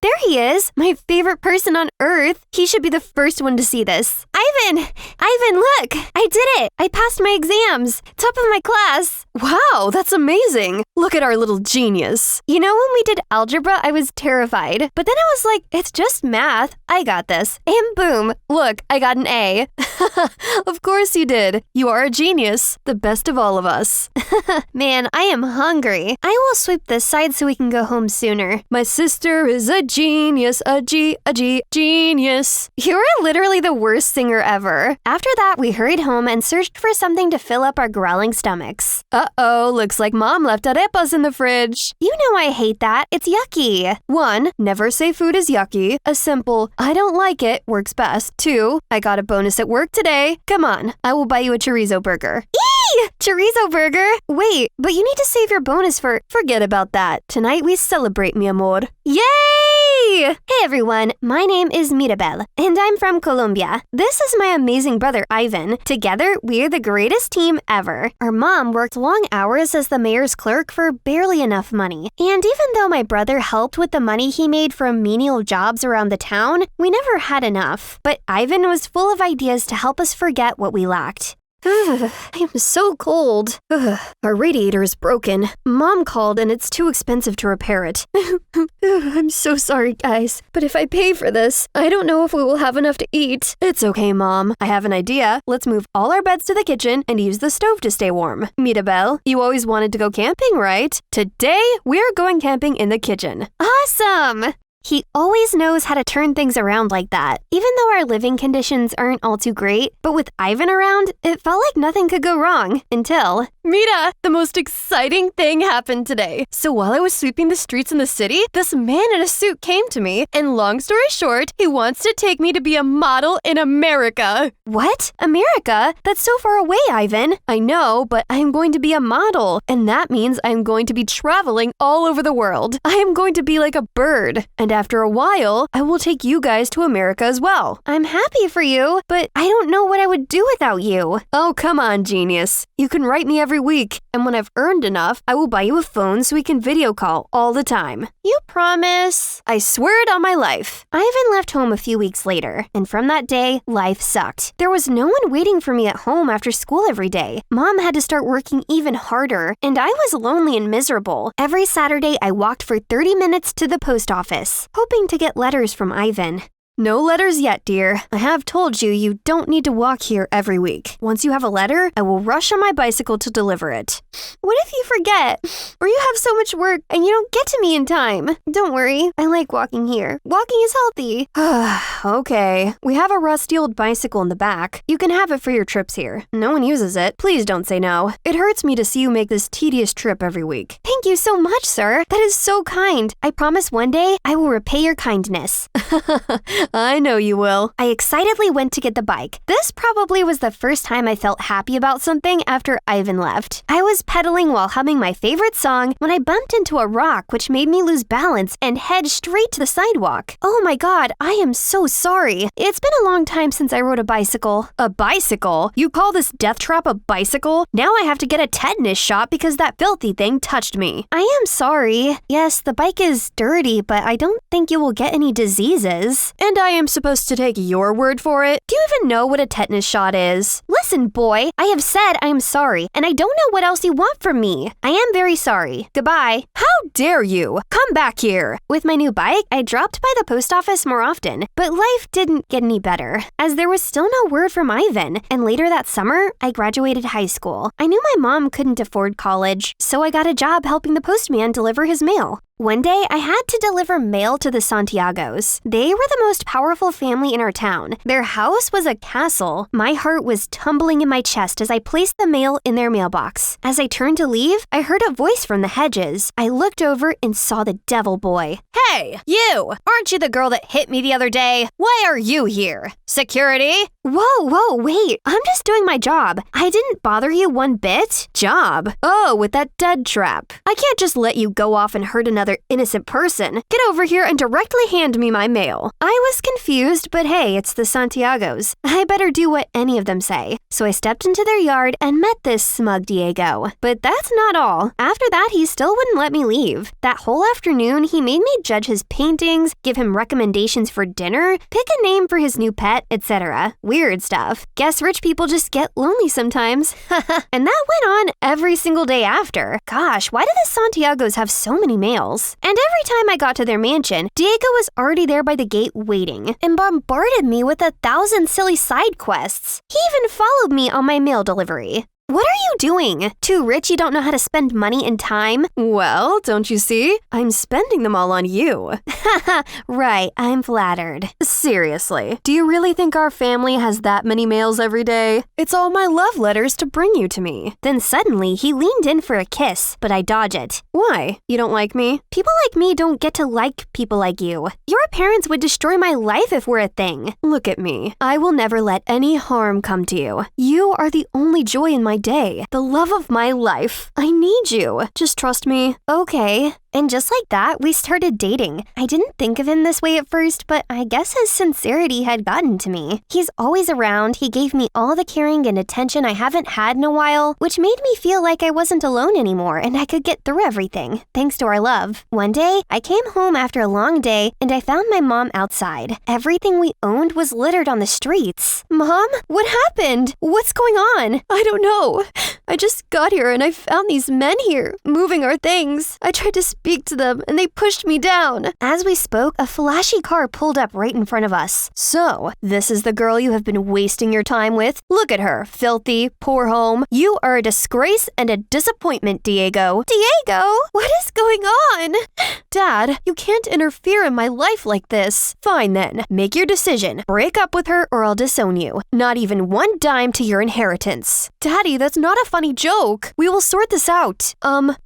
there he is, my favorite person on earth. He should be the first one to see this. Ivan! Ivan, look! I did it! I passed my exams! Top of my class! Wow, that's amazing! Look at our little genius. You know, when we did algebra, I was terrified. But then I was like, it's just math. I got this. And boom, look, I got an A. Of course you did. You are a genius. The best of all of us. Man, I am hungry. I will sweep this side so we can go home sooner. My sister is a genius, genius. You are literally the worst singer ever. After that, we hurried home and searched for something to fill up our growling stomachs. Uh-oh, looks like Mom left arepas in the fridge. You know I hate that. It's yucky. 1, never say food is yucky. A simple, I don't like it, works best. 2, I got a bonus at work today. Come on, I will buy you a chorizo burger. Eee! Chorizo burger? Wait, but you need to save your bonus for... Forget about that. Tonight we celebrate, mi amor. Yay! Hey everyone, my name is Mirabel, and I'm from Colombia. This is my amazing brother Ivan. Together, we're the greatest team ever. Our mom worked long hours as the mayor's clerk for barely enough money. And even though my brother helped with the money he made from menial jobs around the town, we never had enough. But Ivan was full of ideas to help us forget what we lacked. I'm so cold. Our radiator is broken. Mom called and it's too expensive to repair it. I'm so sorry, guys. But if I pay for this, I don't know if we will have enough to eat. It's okay, Mom. I have an idea. Let's move all our beds to the kitchen and use the stove to stay warm. Mirabel, you always wanted to go camping, right? Today, we're going camping in the kitchen. Awesome! He always knows how to turn things around like that, even though our living conditions aren't all too great. But with Ivan around, it felt like nothing could go wrong until... Mira, the most exciting thing happened today. So while I was sweeping the streets in the city, this man in a suit came to me, and long story short, he wants to take me to be a model in America. What? America? That's so far away, Ivan. I know, but I am going to be a model, and that means I am going to be traveling all over the world. I am going to be like a bird, and after a while, I will take you guys to America as well. I'm happy for you, but I don't know what I would do without you. Oh, come on, genius. You can write me every week, and when I've earned enough, I will buy you a phone so we can video call all the time. You promise? I swear it on my life. Ivan left home a few weeks later, and from that day, life sucked. There was no one waiting for me at home after school every day. Mom had to start working even harder, and I was lonely and miserable. Every Saturday, I walked for 30 minutes to the post office, hoping to get letters from Ivan. No letters yet, dear. I have told you you don't need to walk here every week. Once you have a letter, I will rush on my bicycle to deliver it. What if you forget? Or you have so much work and you don't get to me in time? Don't worry, I like walking here. Walking is healthy. Okay. We have a rusty old bicycle in the back. You can have it for your trips here. No one uses it. Please don't say no. It hurts me to see you make this tedious trip every week. Thank you so much, sir. That is so kind. I promise one day I will repay your kindness. I know you will. I excitedly went to get the bike. This probably was the first time I felt happy about something after Ivan left. I was pedaling while humming my favorite song when I bumped into a rock which made me lose balance and head straight to the sidewalk. Oh my god, I am so sorry. It's been a long time since I rode a bicycle. A bicycle? You call this death trap a bicycle? Now I have to get a tetanus shot because that filthy thing touched me. I am sorry. Yes, the bike is dirty, but I don't think you will get any diseases. And I am supposed to take your word for it? Do you even know what a tetanus shot is? Listen, boy, I have said I am sorry, and I don't know what else you want from me. I am very sorry. Goodbye. How dare you? Come back here. With my new bike, I dropped by the post office more often, but life didn't get any better, as there was still no word from Ivan, and later that summer, I graduated high school. I knew my mom couldn't afford college, so I got a job helping the postman deliver his mail. One day, I had to deliver mail to the Santiagos. They were the most powerful family in our town. Their house was a castle. My heart was tumbling in my chest as I placed the mail in their mailbox. As I turned to leave, I heard a voice from the hedges. I looked over and saw the devil boy. Hey, you! Aren't you the girl that hit me the other day? Why are you here? Security? Whoa, wait. I'm just doing my job. I didn't bother you one bit. Job? Oh, with that dead trap. I can't just let you go off and hurt another another innocent person. Get over here and directly hand me my mail. I was confused, but hey, it's the Santiagos. I better do what any of them say. So I stepped into their yard and met this smug Diego. But that's not all. After that, he still wouldn't let me leave. That whole afternoon, he made me judge his paintings, give him recommendations for dinner, pick a name for his new pet, etc. Weird stuff. Guess rich people just get lonely sometimes. And that went on every single day after. Gosh, why do the Santiagos have so many males? And every time I got to their mansion, Diego was already there by the gate waiting and bombarded me with 1,000 silly side quests. He even followed me on my mail delivery. What are you doing? Too rich you don't know how to spend money and time? Well, don't you see? I'm spending them all on you. Haha, right, I'm flattered. Seriously, do you really think our family has that many mails every day? It's all my love letters to bring you to me. Then suddenly, he leaned in for a kiss, but I dodge it. Why? You don't like me? People like me don't get to like people like you. Your parents would destroy my life if we're a thing. Look at me. I will never let any harm come to you. You are the only joy in my day, the love of my life. I need you. Just trust me. Okay. And just like that, we started dating. I didn't think of him this way at first, but I guess his sincerity had gotten to me. He's always around, he gave me all the caring and attention I haven't had in a while, which made me feel like I wasn't alone anymore and I could get through everything, thanks to our love. One day, I came home after a long day and I found my mom outside. Everything we owned was littered on the streets. Mom, what happened? What's going on? I don't know. I just got here and I found these men here, moving our things. I tried to speak to them and they pushed me down. As we spoke, a flashy car pulled up right in front of us. So, this is the girl you have been wasting your time with? Look at her, filthy, poor home. You are a disgrace and a disappointment, Diego. Diego? What is going on? Dad, you can't interfere in my life like this. Fine then, make your decision. Break up with her or I'll disown you. Not even one dime to your inheritance. Daddy, that's not a funny joke. We will sort this out.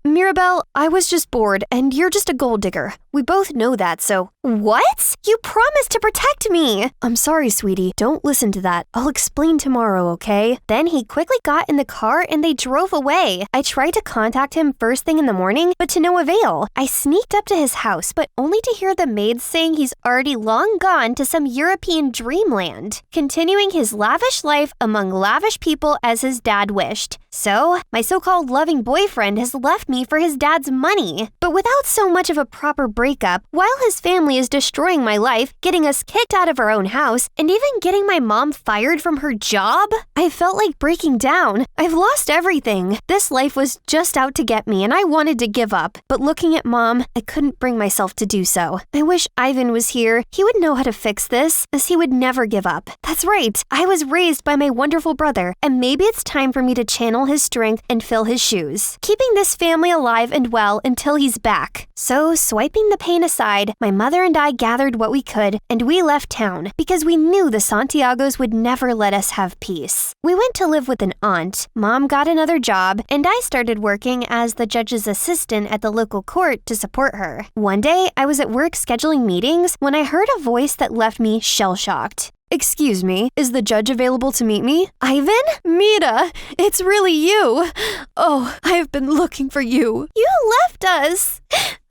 Mirabelle, I was just bored and you're just a gold digger. We both know that, so... What? You promised to protect me! I'm sorry, sweetie. Don't listen to that. I'll explain tomorrow, okay? Then he quickly got in the car and they drove away. I tried to contact him first thing in the morning, but to no avail. I sneaked up to his house, but only to hear the maids saying he's already long gone to some European dreamland, continuing his lavish life among lavish people as his dad wished. So, my so-called loving boyfriend has left me for his dad's money. But without so much of a proper breakup, while his family is destroying my life, getting us kicked out of our own house, and even getting my mom fired from her job, I felt like breaking down. I've lost everything. This life was just out to get me and I wanted to give up. But looking at Mom, I couldn't bring myself to do so. I wish Ivan was here. He would know how to fix this, as he would never give up. That's right. I was raised by my wonderful brother, and maybe it's time for me to channel his strength and fill his shoes, keeping this family alive and well until he's back. So, swiping the pain aside, my mother and I gathered what we could, and we left town because we knew the Santiagos would never let us have peace. We went to live with an aunt, Mom got another job, and I started working as the judge's assistant at the local court to support her. One day, I was at work scheduling meetings when I heard a voice that left me shell-shocked. Excuse me, is the judge available to meet me? Ivan? Mira, it's really you. Oh, I have been looking for you. You left us.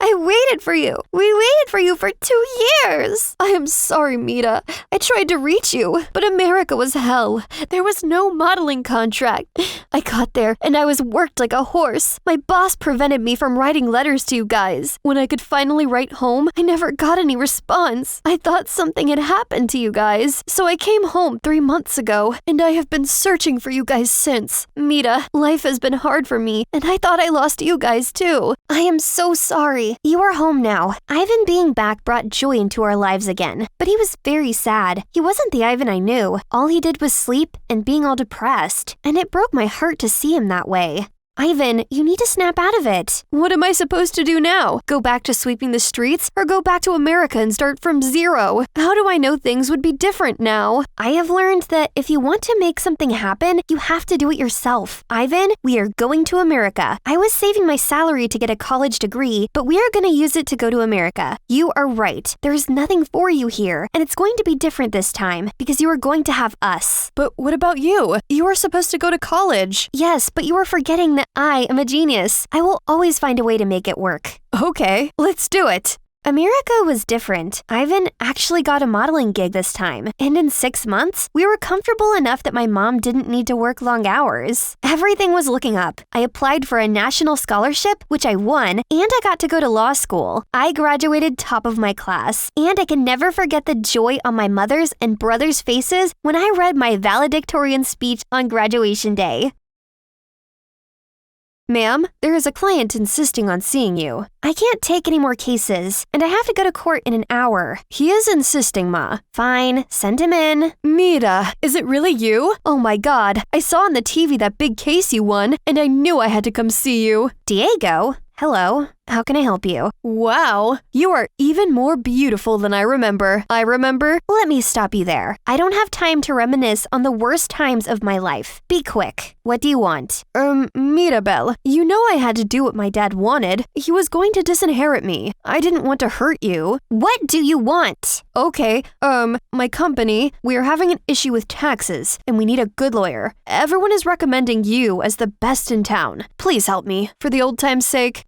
I waited for you. We waited for you for 2 years. I am sorry, Mira. I tried to reach you, but America was hell. There was no modeling contract. I got there, and I was worked like a horse. My boss prevented me from writing letters to you guys. When I could finally write home, I never got any response. I thought something had happened to you guys. So I came home 3 months ago, and I have been searching for you guys since. Mira, life has been hard for me, and I thought I lost you guys too. I am so sorry. You are home now. Ivan being back brought joy into our lives again, but he was very sad. He wasn't the Ivan I knew. All he did was sleep and being all depressed, and it broke my heart to see him that way. Ivan, you need to snap out of it. What am I supposed to do now? Go back to sweeping the streets or go back to America and start from zero? How do I know things would be different now? I have learned that if you want to make something happen, you have to do it yourself. Ivan, we are going to America. I was saving my salary to get a college degree, but we are going to use it to go to America. You are right. There's nothing for you here, and it's going to be different this time because you are going to have us. But what about you? You are supposed to go to college. Yes, but you are forgetting that I am a genius. I will always find a way to make it work. Okay, let's do it. America was different. Ivan actually got a modeling gig this time, and in 6 months, we were comfortable enough that my mom didn't need to work long hours. Everything was looking up. I applied for a national scholarship, which I won, and I got to go to law school. I graduated top of my class, and I can never forget the joy on my mother's and brother's faces when I read my valedictorian speech on graduation day. Ma'am, there is a client insisting on seeing you. I can't take any more cases, and I have to go to court in an hour. He is insisting, Ma. Fine, send him in. Mira, is it really you? Oh my God, I saw on the TV that big case you won, and I knew I had to come see you. Diego? Hello, how can I help you? Wow, you are even more beautiful than I remember. Let me stop you there. I don't have time to reminisce on the worst times of my life. Be quick. What do you want? Mirabelle, you know I had to do what my dad wanted. He was going to disinherit me. I didn't want to hurt you. What do you want? Okay, my company, we are having an issue with taxes, and we need a good lawyer. Everyone is recommending you as the best in town. Please help me, for the old time's sake.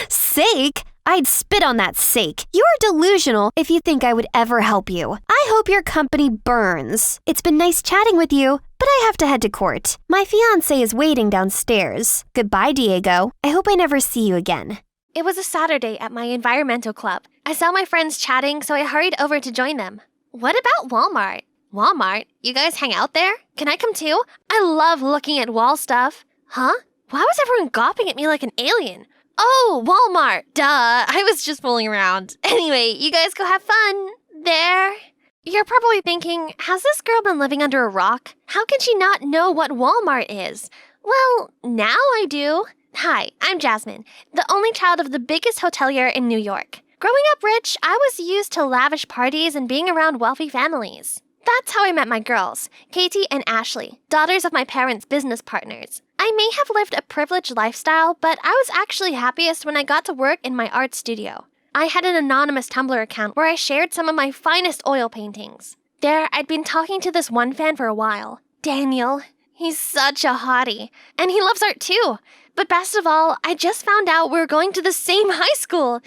Sake? I'd spit on that sake. You're delusional if you think I would ever help you. I hope your company burns. It's been nice chatting with you, but I have to head to court. My fiancé is waiting downstairs. Goodbye, Diego. I hope I never see you again. It was a Saturday at my environmental club. I saw my friends chatting, so I hurried over to join them. What about Walmart? Walmart? You guys hang out there? Can I come too? I love looking at wall stuff. Huh? Why was everyone gawping at me like an alien? Oh, Walmart. Duh. I was just fooling around. Anyway, you guys go have fun. There. You're probably thinking, has this girl been living under a rock? How can she not know what Walmart is? Well, now I do. Hi, I'm Jasmine, the only child of the biggest hotelier in New York. Growing up rich, I was used to lavish parties and being around wealthy families. That's how I met my girls, Katie and Ashley, daughters of my parents' business partners. I may have lived a privileged lifestyle, but I was actually happiest when I got to work in my art studio. I had an anonymous Tumblr account where I shared some of my finest oil paintings. There, I'd been talking to this one fan for a while, Daniel. He's such a hottie, and he loves art too. But best of all, I just found out we were going to the same high school.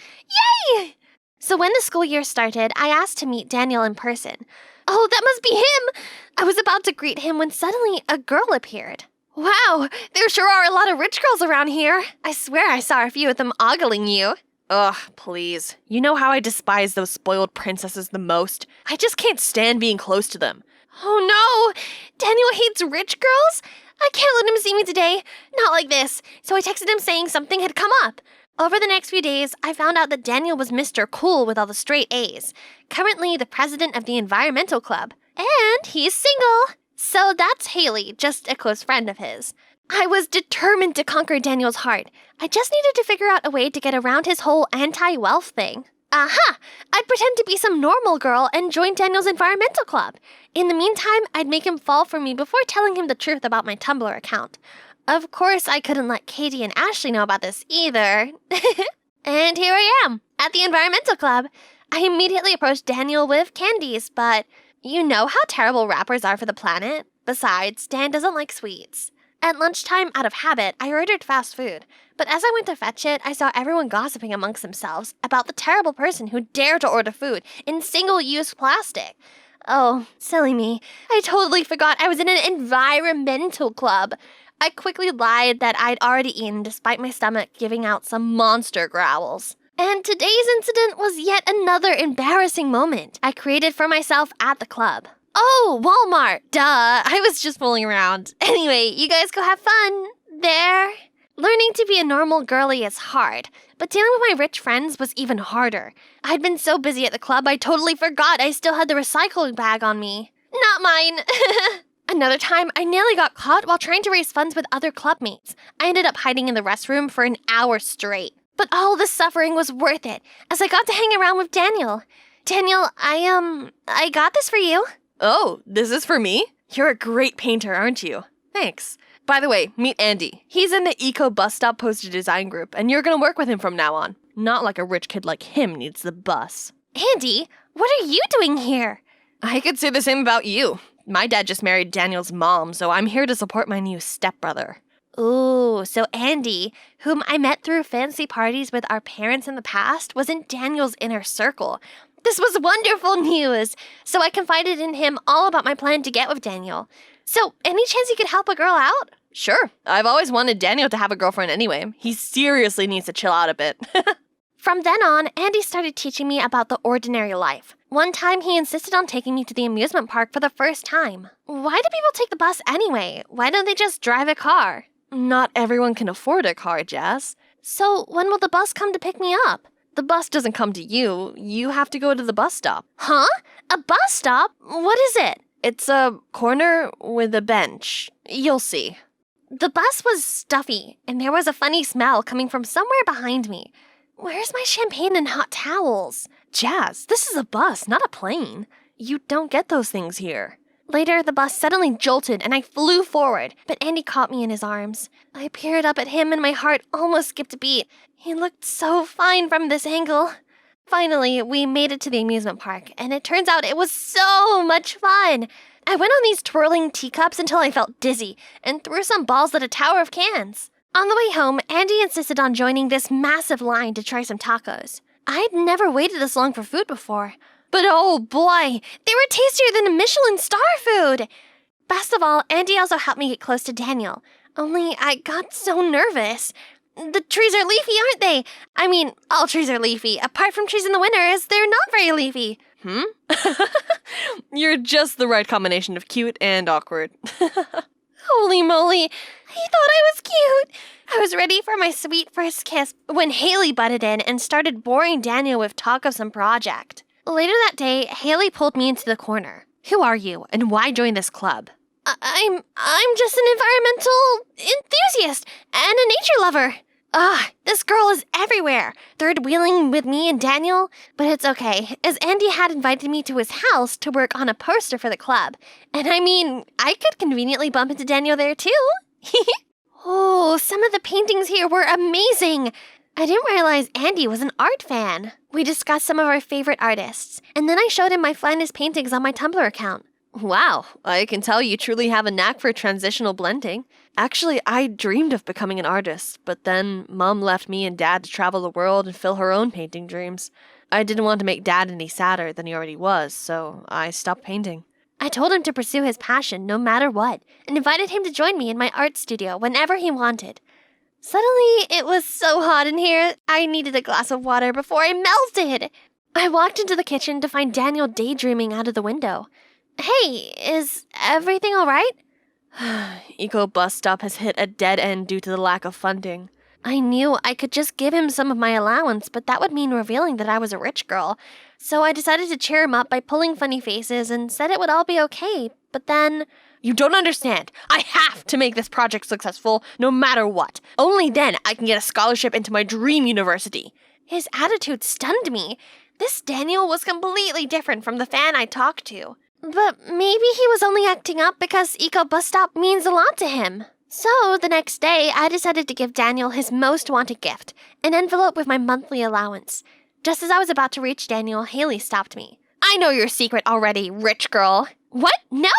Yay! So when the school year started, I asked to meet Daniel in person. Oh, that must be him! I was about to greet him when suddenly a girl appeared. Wow, there sure are a lot of rich girls around here. I swear I saw a few of them ogling you. Ugh, please. You know how I despise those spoiled princesses the most? I just can't stand being close to them. Oh no! Daniel hates rich girls? I can't let him see me today. Not like this. So I texted him saying something had come up. Over the next few days, I found out that Daniel was Mr. Cool with all the straight A's, currently the president of the environmental club. And he's single. So that's Haley, just a close friend of his. I was determined to conquer Daniel's heart. I just needed to figure out a way to get around his whole anti-wealth thing. Aha! I'd pretend to be some normal girl and join Daniel's environmental club. In the meantime, I'd make him fall for me before telling him the truth about my Tumblr account. Of course, I couldn't let Katie and Ashley know about this either. And here I am, at the environmental club. I immediately approached Daniel with candies, but you know how terrible rappers are for the planet. Besides, Dan doesn't like sweets. At lunchtime, out of habit, I ordered fast food. But as I went to fetch it, I saw everyone gossiping amongst themselves about the terrible person who dared to order food in single-use plastic. Oh, silly me. I totally forgot I was in an environmental club. I quickly lied that I'd already eaten despite my stomach giving out some monster growls. And today's incident was yet another embarrassing moment I created for myself at the club. Oh, Walmart. Duh, I was just fooling around. Anyway, you guys go have fun. There. Learning to be a normal girly is hard, but dealing with my rich friends was even harder. I'd been so busy at the club I totally forgot I still had the recycling bag on me. Not mine. Another time, I nearly got caught while trying to raise funds with other clubmates. I ended up hiding in the restroom for an hour straight. But all the suffering was worth it, as I got to hang around with Daniel. Daniel, I got this for you. Oh, this is for me? You're a great painter, aren't you? Thanks. By the way, meet Andy. He's in the Eco Bus Stop Poster Design Group, and you're gonna work with him from now on. Not like a rich kid like him needs the bus. Andy, what are you doing here? I could say the same about you. My dad just married Daniel's mom, so I'm here to support my new stepbrother. Ooh, so Andy, whom I met through fancy parties with our parents in the past, was in Daniel's inner circle. This was wonderful news! So I confided in him all about my plan to get with Daniel. So, any chance you could help a girl out? Sure. I've always wanted Daniel to have a girlfriend anyway. He seriously needs to chill out a bit. From then on, Andy started teaching me about the ordinary life. One time, he insisted on taking me to the amusement park for the first time. Why do people take the bus anyway? Why don't they just drive a car? Not everyone can afford a car, Jazz. So, when will the bus come to pick me up? The bus doesn't come to you. You have to go to the bus stop. Huh? A bus stop? What is it? It's a corner with a bench. You'll see. The bus was stuffy, and there was a funny smell coming from somewhere behind me. Where's my champagne and hot towels? Jazz, this is a bus, not a plane. You don't get those things here. Later, the bus suddenly jolted, and I flew forward, but Andy caught me in his arms. I peered up at him, and my heart almost skipped a beat. He looked so fine from this angle. Finally, we made it to the amusement park, and it turns out it was so much fun. I went on these twirling teacups until I felt dizzy, and threw some balls at a tower of cans. On the way home, Andy insisted on joining this massive line to try some tacos. I'd never waited this long for food before. But oh boy, they were tastier than a Michelin star food! Best of all, Andy also helped me get close to Daniel. Only I got so nervous. The trees are leafy, aren't they? I mean, all trees are leafy. Apart from trees in the winters, they're not very leafy. You're just the right combination of cute and awkward. Holy moly, he thought I was cute. I was ready for my sweet first kiss when Haley butted in and started boring Daniel with talk of some project. Later that day, Haley pulled me into the corner. Who are you, and why join this club? I'm just an environmental enthusiast and a nature lover. This girl is everywhere, third-wheeling with me and Daniel. But it's okay, as Andy had invited me to his house to work on a poster for the club. And I mean, I could conveniently bump into Daniel there too. Oh, some of the paintings here were amazing. I didn't realize Andy was an art fan. We discussed some of our favorite artists, and then I showed him my finest paintings on my Tumblr account. Wow, I can tell you truly have a knack for transitional blending. Actually, I dreamed of becoming an artist, but then Mom left me and Dad to travel the world and fill her own painting dreams. I didn't want to make Dad any sadder than he already was, so I stopped painting. I told him to pursue his passion no matter what, and invited him to join me in my art studio whenever he wanted. Suddenly, it was so hot in here, I needed a glass of water before I melted. I walked into the kitchen to find Daniel daydreaming out of the window. Hey, is everything all right? Eco bus stop has hit a dead end due to the lack of funding. I knew I could just give him some of my allowance, but that would mean revealing that I was a rich girl. So I decided to cheer him up by pulling funny faces and said it would all be okay. But then... You don't understand. I have to make this project successful no matter what. Only then I can get a scholarship into my dream university. His attitude stunned me. This Daniel was completely different from the fan I talked to. But maybe he was only acting up because Eco Bus Stop means a lot to him. So, the next day, I decided to give Daniel his most wanted gift, an envelope with my monthly allowance. Just as I was about to reach Daniel, Haley stopped me. I know your secret already, rich girl. What? No!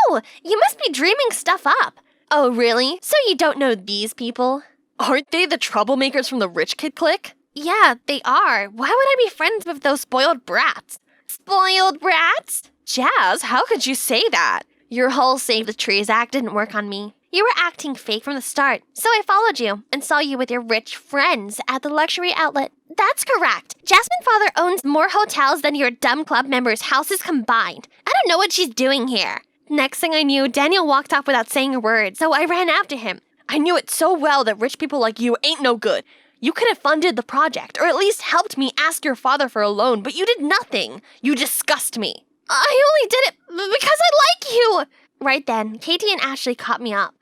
You must be dreaming stuff up. Oh, really? So you don't know these people? Aren't they the troublemakers from the rich kid clique? Yeah, they are. Why would I be friends with those spoiled brats? Spoiled brats? Jazz, how could you say that? Your whole Save the Trees act didn't work on me. You were acting fake from the start, so I followed you and saw you with your rich friends at the luxury outlet. That's correct. Jasmine father owns more hotels than your dumb club members' houses combined. I don't know what she's doing here. Next thing I knew, Daniel walked off without saying a word, so I ran after him. I knew it so well that rich people like you ain't no good. You could have funded the project, or at least helped me ask your father for a loan, but you did nothing. You disgust me. I only did it because I like you! Right then, Katie and Ashley caught me up.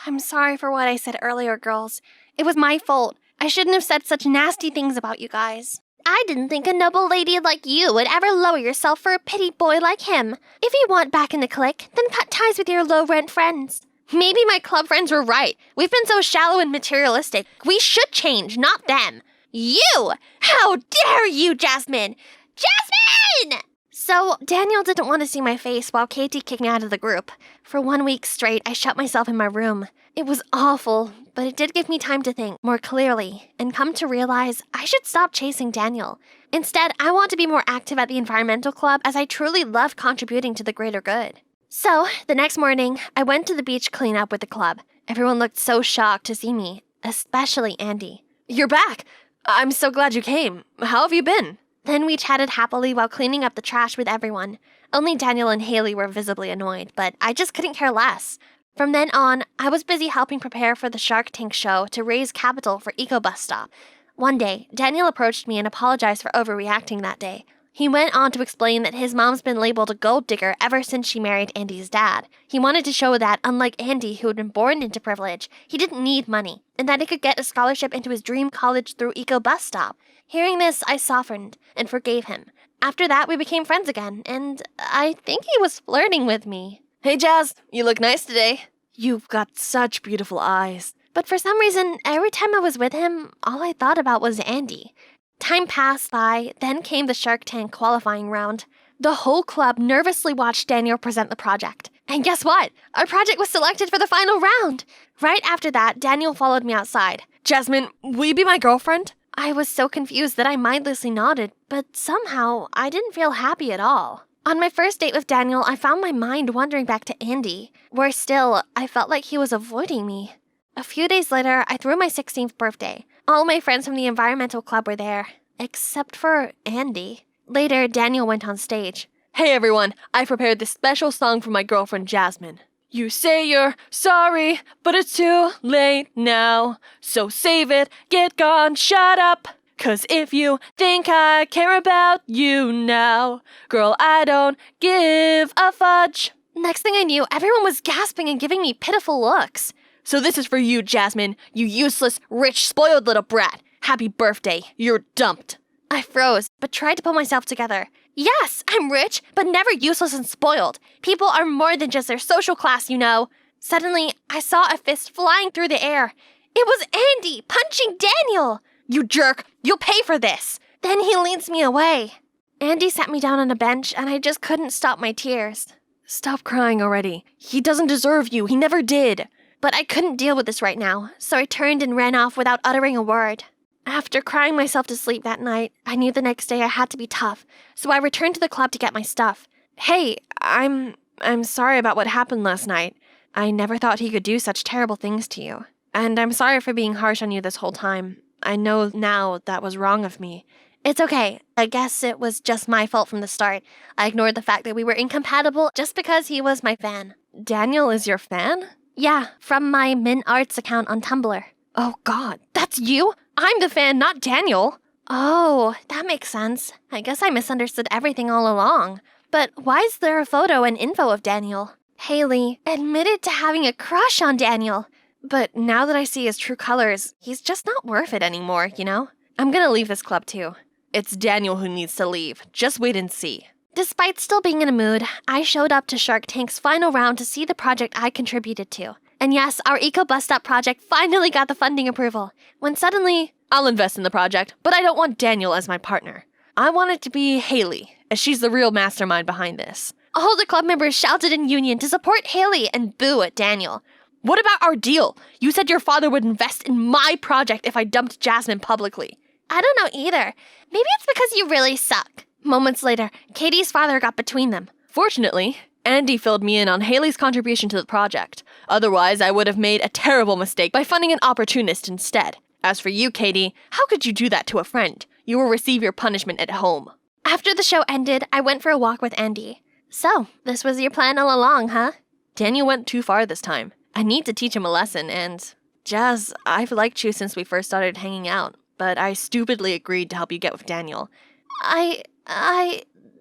I'm sorry for what I said earlier, girls. It was my fault. I shouldn't have said such nasty things about you guys. I didn't think a noble lady like you would ever lower yourself for a pity boy like him. If you want back in the clique, then cut ties with your low-rent friends. Maybe my club friends were right. We've been so shallow and materialistic. We should change, not them. You! How dare you, Jasmine! Jasmine! So So, Daniel didn't want to see my face while Katie kicked me out of the group. For 1 week straight, I shut myself in my room. It was awful, but it did give me time to think more clearly and come to realize I should stop chasing Daniel. Instead, I want to be more active at the environmental club as I truly love contributing to the greater good. So, the next morning, I went to the beach cleanup with the club. Everyone looked so shocked to see me, especially Andy. You're back! I'm so glad you came. How have you been? Then we chatted happily while cleaning up the trash with everyone. Only Daniel and Haley were visibly annoyed, but I just couldn't care less. From then on, I was busy helping prepare for the Shark Tank show to raise capital for Eco Bus Stop. One day, Daniel approached me and apologized for overreacting that day. He went on to explain that his mom's been labeled a gold digger ever since she married Andy's dad. He wanted to show that, unlike Andy, who had been born into privilege, he didn't need money, and that he could get a scholarship into his dream college through Eco Bus Stop. Hearing this, I softened and forgave him. After that, we became friends again, and I think he was flirting with me. Hey, Jazz, you look nice today. You've got such beautiful eyes. But for some reason, every time I was with him, all I thought about was Andy. Time passed by, then came the Shark Tank qualifying round. The whole club nervously watched Daniel present the project. And guess what? Our project was selected for the final round. Right after that, Daniel followed me outside. Jasmine, will you be my girlfriend? I was so confused that I mindlessly nodded, but somehow I didn't feel happy at all. On my first date with Daniel, I found my mind wandering back to Andy. Worse still, I felt like he was avoiding me. A few days later, I threw my 16th birthday. All my friends from the environmental club were there, except for Andy. Later, Daniel went on stage. Hey everyone, I prepared this special song for my girlfriend Jasmine. You say you're sorry, but it's too late now. So save it, get gone, shut up. 'Cause if you think I care about you now, girl, I don't give a fudge. Next thing I knew, everyone was gasping and giving me pitiful looks. So this is for you, Jasmine, you useless, rich, spoiled little brat. Happy birthday, you're dumped. I froze, but tried to pull myself together. Yes, I'm rich, but never useless and spoiled. People are more than just their social class, you know. Suddenly, I saw a fist flying through the air. It was Andy punching Daniel. You jerk, you'll pay for this. Then he leads me away. Andy sat me down on a bench, and I just couldn't stop my tears. Stop crying already. He doesn't deserve you, he never did. But I couldn't deal with this right now, so I turned and ran off without uttering a word. After crying myself to sleep that night, I knew the next day I had to be tough, so I returned to the club to get my stuff. Hey, I'm sorry about what happened last night. I never thought he could do such terrible things to you. And I'm sorry for being harsh on you this whole time. I know now that was wrong of me. It's okay. I guess it was just my fault from the start. I ignored the fact that we were incompatible just because he was my fan. Daniel is your fan? Yeah, from my Min Arts account on Tumblr. Oh God, that's you? I'm the fan, not Daniel. Oh, that makes sense. I guess I misunderstood everything all along. But why is there a photo and info of Daniel? Haley admitted to having a crush on Daniel. But now that I see his true colors, he's just not worth it anymore, you know? I'm gonna leave this club too. It's Daniel who needs to leave. Just wait and see. Despite still being in a mood, I showed up to Shark Tank's final round to see the project I contributed to. And yes, our Eco Bus Stop project finally got the funding approval. When suddenly, I'll invest in the project, but I don't want Daniel as my partner. I want it to be Haley, as she's the real mastermind behind this. All the club members shouted in union to support Haley and boo at Daniel. What about our deal? You said your father would invest in my project if I dumped Jasmine publicly. I don't know either. Maybe it's because you really suck. Moments later, Katie's father got between them. Fortunately, Andy filled me in on Haley's contribution to the project. Otherwise, I would have made a terrible mistake by funding an opportunist instead. As for you, Katie, how could you do that to a friend? You will receive your punishment at home. After the show ended, I went for a walk with Andy. So, this was your plan all along, huh? Daniel went too far this time. I need to teach him a lesson, and... Jazz, I've liked you since we first started hanging out, but I stupidly agreed to help you get with Daniel.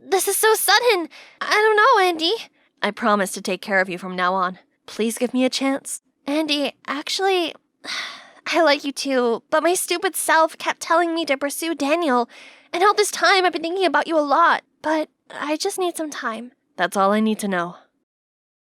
This is so sudden. I don't know, Andy. I promise to take care of you from now on. Please give me a chance. Andy, actually, I like you too, but my stupid self kept telling me to pursue Daniel, and all this time I've been thinking about you a lot, but I just need some time. That's all I need to know.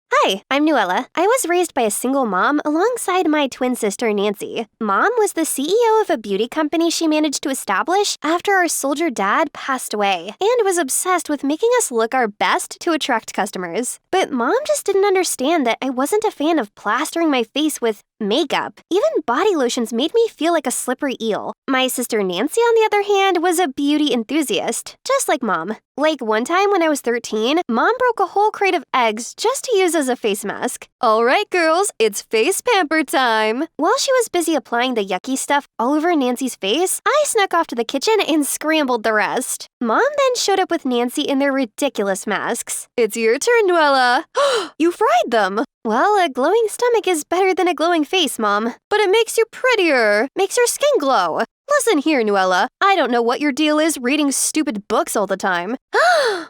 Hi, I'm Nuella. I was raised by a single mom alongside my twin sister, Nancy. Mom was the CEO of a beauty company she managed to establish after our soldier dad passed away and was obsessed with making us look our best to attract customers. But Mom just didn't understand that I wasn't a fan of plastering my face with makeup. Even body lotions made me feel like a slippery eel. My sister Nancy, on the other hand, was a beauty enthusiast, just like Mom. Like one time when I was 13, Mom broke a whole crate of eggs just to use as a face mask. All right, girls, it's face pamper time. While she was busy applying the yucky stuff all over Nancy's face, I snuck off to the kitchen and scrambled the rest. Mom then showed up with Nancy in their ridiculous masks. It's your turn, Nuella. You fried them. Well, a glowing stomach is better than a glowing face, Mom. But it makes you prettier. Makes your skin glow. Listen here, Nuella. I don't know what your deal is reading stupid books all the time.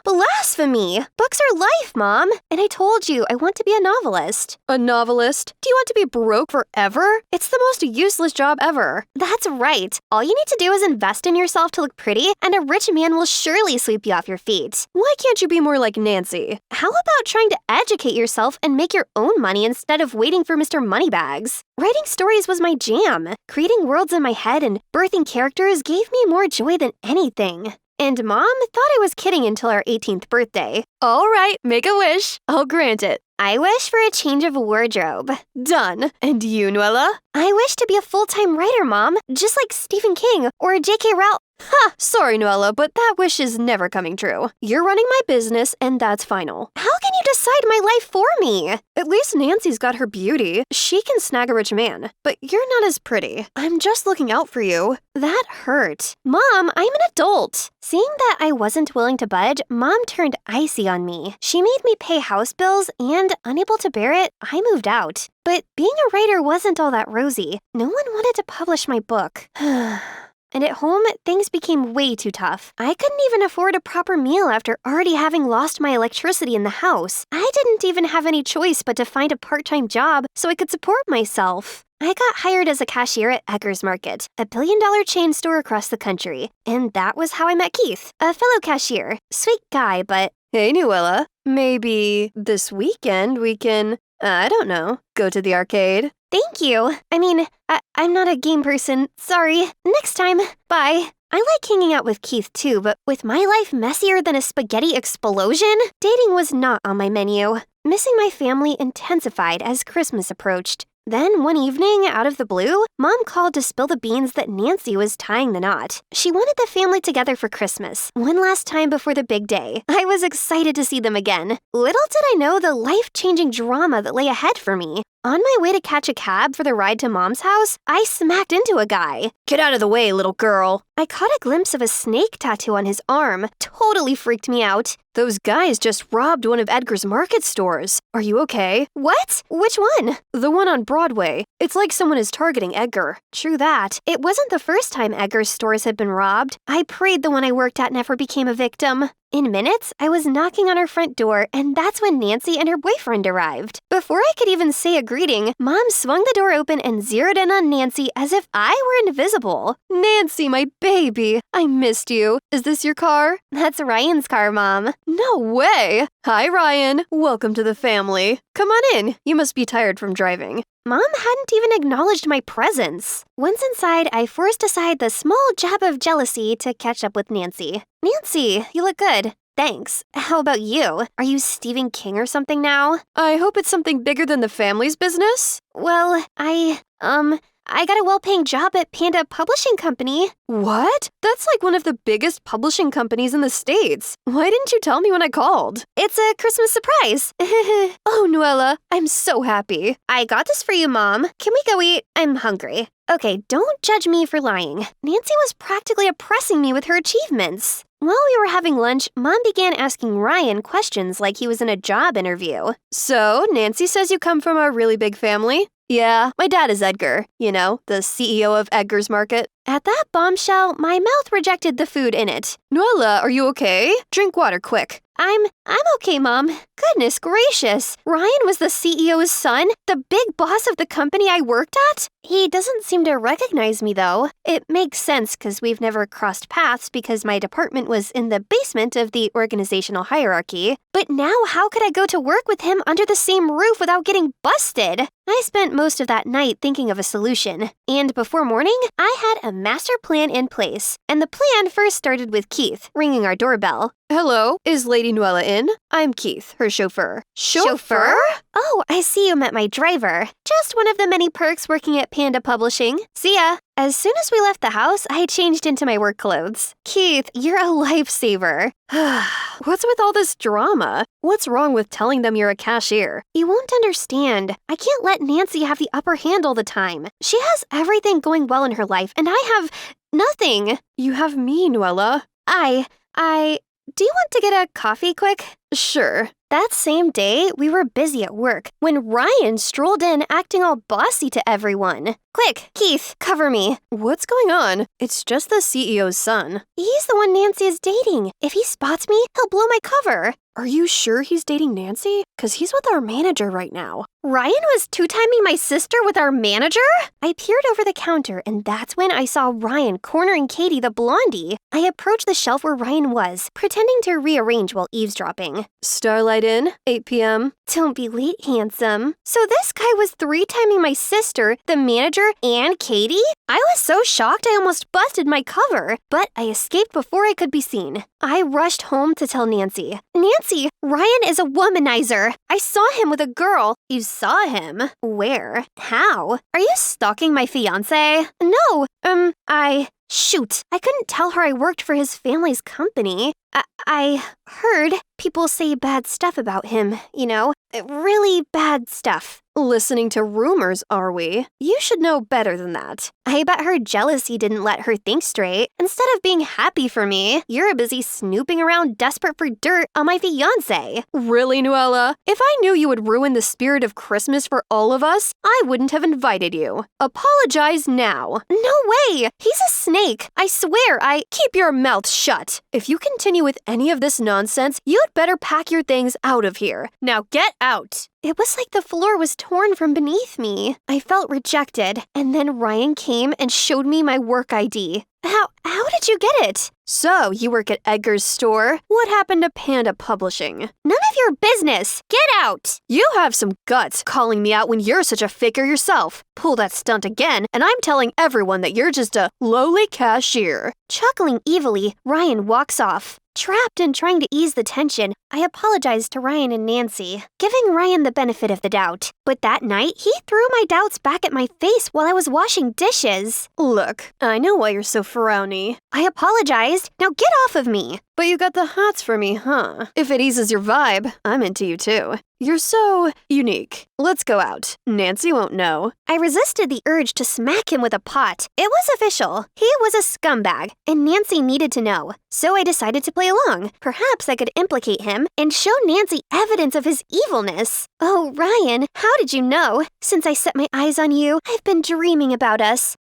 Blasphemy! Books are life, Mom. And I told you I want to be a novelist. A novelist? Do you want to be broke forever? It's the most useless job ever. That's right. All you need to do is invest in yourself to look pretty, and a rich man will surely sweep you off your feet. Why can't you be more like Nancy? How about trying to educate yourself and make your own money instead of waiting for Mr. Moneybags? Writing stories was my jam. Creating worlds in my head and birthing characters gave me more joy than anything. And Mom thought I was kidding until our 18th birthday. All right, make a wish. I'll grant it. I wish for a change of wardrobe. Done. And you, Nuella? I wish to be a full-time writer, Mom, just like Stephen King or J.K. Rowling. Ha! Sorry, Nuella, but that wish is never coming true. You're running my business, and that's final. How can you decide my life for me? At least Nancy's got her beauty. She can snag a rich man. But you're not as pretty. I'm just looking out for you. That hurt. Mom, I'm an adult. Seeing that I wasn't willing to budge, Mom turned icy on me. She made me pay house bills, and unable to bear it, I moved out. But being a writer wasn't all that rosy. No one wanted to publish my book. And at home, things became way too tough. I couldn't even afford a proper meal after already having lost my electricity in the house. I didn't even have any choice but to find a part-time job so I could support myself. I got hired as a cashier at Eggers Market, a billion-dollar chain store across the country. And that was how I met Keith, a fellow cashier. Sweet guy, but... Hey, Nuella. Maybe this weekend we can, I don't know, go to the arcade? Thank you. I mean, I'm not a game person. Sorry. Next time. Bye. I like hanging out with Keith too, but with my life messier than a spaghetti explosion, dating was not on my menu. Missing my family intensified as Christmas approached. Then, one evening, out of the blue, Mom called to spill the beans that Nancy was tying the knot. She wanted the family together for Christmas, one last time before the big day. I was excited to see them again. Little did I know the life-changing drama that lay ahead for me. On my way to catch a cab for the ride to Mom's house, I smacked into a guy. Get out of the way, little girl. I caught a glimpse of a snake tattoo on his arm. Totally freaked me out. Those guys just robbed one of Edgar's Market stores. Are you okay? What? Which one? The one on Broadway. It's like someone is targeting Edgar. True that. It wasn't the first time Edgar's stores had been robbed. I prayed the one I worked at never became a victim. In minutes, I was knocking on her front door, and that's when Nancy and her boyfriend arrived. Before I could even say a greeting, Mom swung the door open and zeroed in on Nancy as if I were invisible. Nancy, my baby, I missed you. Is this your car? That's Ryan's car, Mom. No way! Hi, Ryan. Welcome to the family. Come on in. You must be tired from driving. Mom hadn't even acknowledged my presence. Once inside, I forced aside the small jab of jealousy to catch up with Nancy. Nancy, you look good. Thanks. How about you? Are you Stephen King or something now? I hope it's something bigger than the family's business. Well, I got a well-paying job at Panda Publishing Company. What? That's like one of the biggest publishing companies in the States. Why didn't you tell me when I called? It's a Christmas surprise. Oh, Nuella, I'm so happy. I got this for you, Mom. Can we go eat? I'm hungry. Okay, don't judge me for lying. Nancy was practically oppressing me with her achievements. While we were having lunch, Mom began asking Ryan questions like he was in a job interview. So, Nancy says you come from a really big family? Yeah, my dad is Edgar, you know, the CEO of Edgar's Market. At that bombshell, my mouth rejected the food in it. Nuella, are you okay? Drink water quick. I'm okay, Mom. Goodness gracious. Ryan was the CEO's son? The big boss of the company I worked at? He doesn't seem to recognize me, though. It makes sense because we've never crossed paths because my department was in the basement of the organizational hierarchy. But now how could I go to work with him under the same roof without getting busted? I spent most of that night thinking of a solution. And before morning, I had a master plan in place. And the plan first started with Keith ringing our doorbell. Hello, is Lady Nuella in? I'm Keith, her chauffeur. Chauffeur? Oh, I see you met my driver. Just one of the many perks working at Panda Publishing. See ya. As soon as we left the house, I changed into my work clothes. Keith, you're a lifesaver. What's with all this drama? What's wrong with telling them you're a cashier? You won't understand. I can't let Nancy have the upper hand all the time. She has everything going well in her life, and I have nothing. You have me, Nuella. Do you want to get a coffee quick? Sure. That same day, we were busy at work when Ryan strolled in acting all bossy to everyone. Quick, Keith, cover me. What's going on? It's just the CEO's son. He's the one Nancy is dating. If he spots me, he'll blow my cover. Are you sure he's dating Nancy? Because he's with our manager right now. Ryan was two-timing my sister with our manager? I peered over the counter, and that's when I saw Ryan cornering Katie the blondie. I approached the shelf where Ryan was, pretending to rearrange while eavesdropping. Starlight in, 8 p.m. Don't be late, handsome. So this guy was three-timing my sister, the manager, and Katie? I was so shocked I almost busted my cover, but I escaped before I could be seen. I rushed home to tell Nancy. Nancy, Ryan is a womanizer. I saw him with a girl. You saw him? Where? How? Are you stalking my fiancé? No, Shoot, I couldn't tell her I worked for his family's company. I heard people say bad stuff about him, you know? Really bad stuff. Listening to rumors, are we? You should know better than that. I bet her jealousy didn't let her think straight. Instead of being happy for me, you're busy snooping around desperate for dirt on my fiancé. Really, Nuella? If I knew you would ruin the spirit of Christmas for all of us, I wouldn't have invited you. Apologize now. No way! He's a snake. I swear, Keep your mouth shut. If you continue with any of this nonsense, you'd better pack your things out of here. Now get out. It was like the floor was torn from beneath me. I felt rejected, and then Ryan came and showed me my work ID. How did you get it? So, you work at Edgar's store? What happened to Panda Publishing? None of your business! Get out! You have some guts calling me out when you're such a faker yourself. Pull that stunt again, and I'm telling everyone that you're just a lowly cashier. Chuckling evilly, Ryan walks off. Trapped and trying to ease the tension, I apologized to Ryan and Nancy, giving Ryan the benefit of the doubt. But that night, he threw my doubts back at my face while I was washing dishes. Look, I know why you're so frowny. I apologized. Now get off of me. But you got the hots for me, huh? If it eases your vibe, I'm into you too. You're so unique. Let's go out. Nancy won't know. I resisted the urge to smack him with a pot. It was official. He was a scumbag, and Nancy needed to know. So I decided to play along. Perhaps I could implicate him and show Nancy evidence of his evilness. Oh, Ryan, how did you know? Since I set my eyes on you, I've been dreaming about us.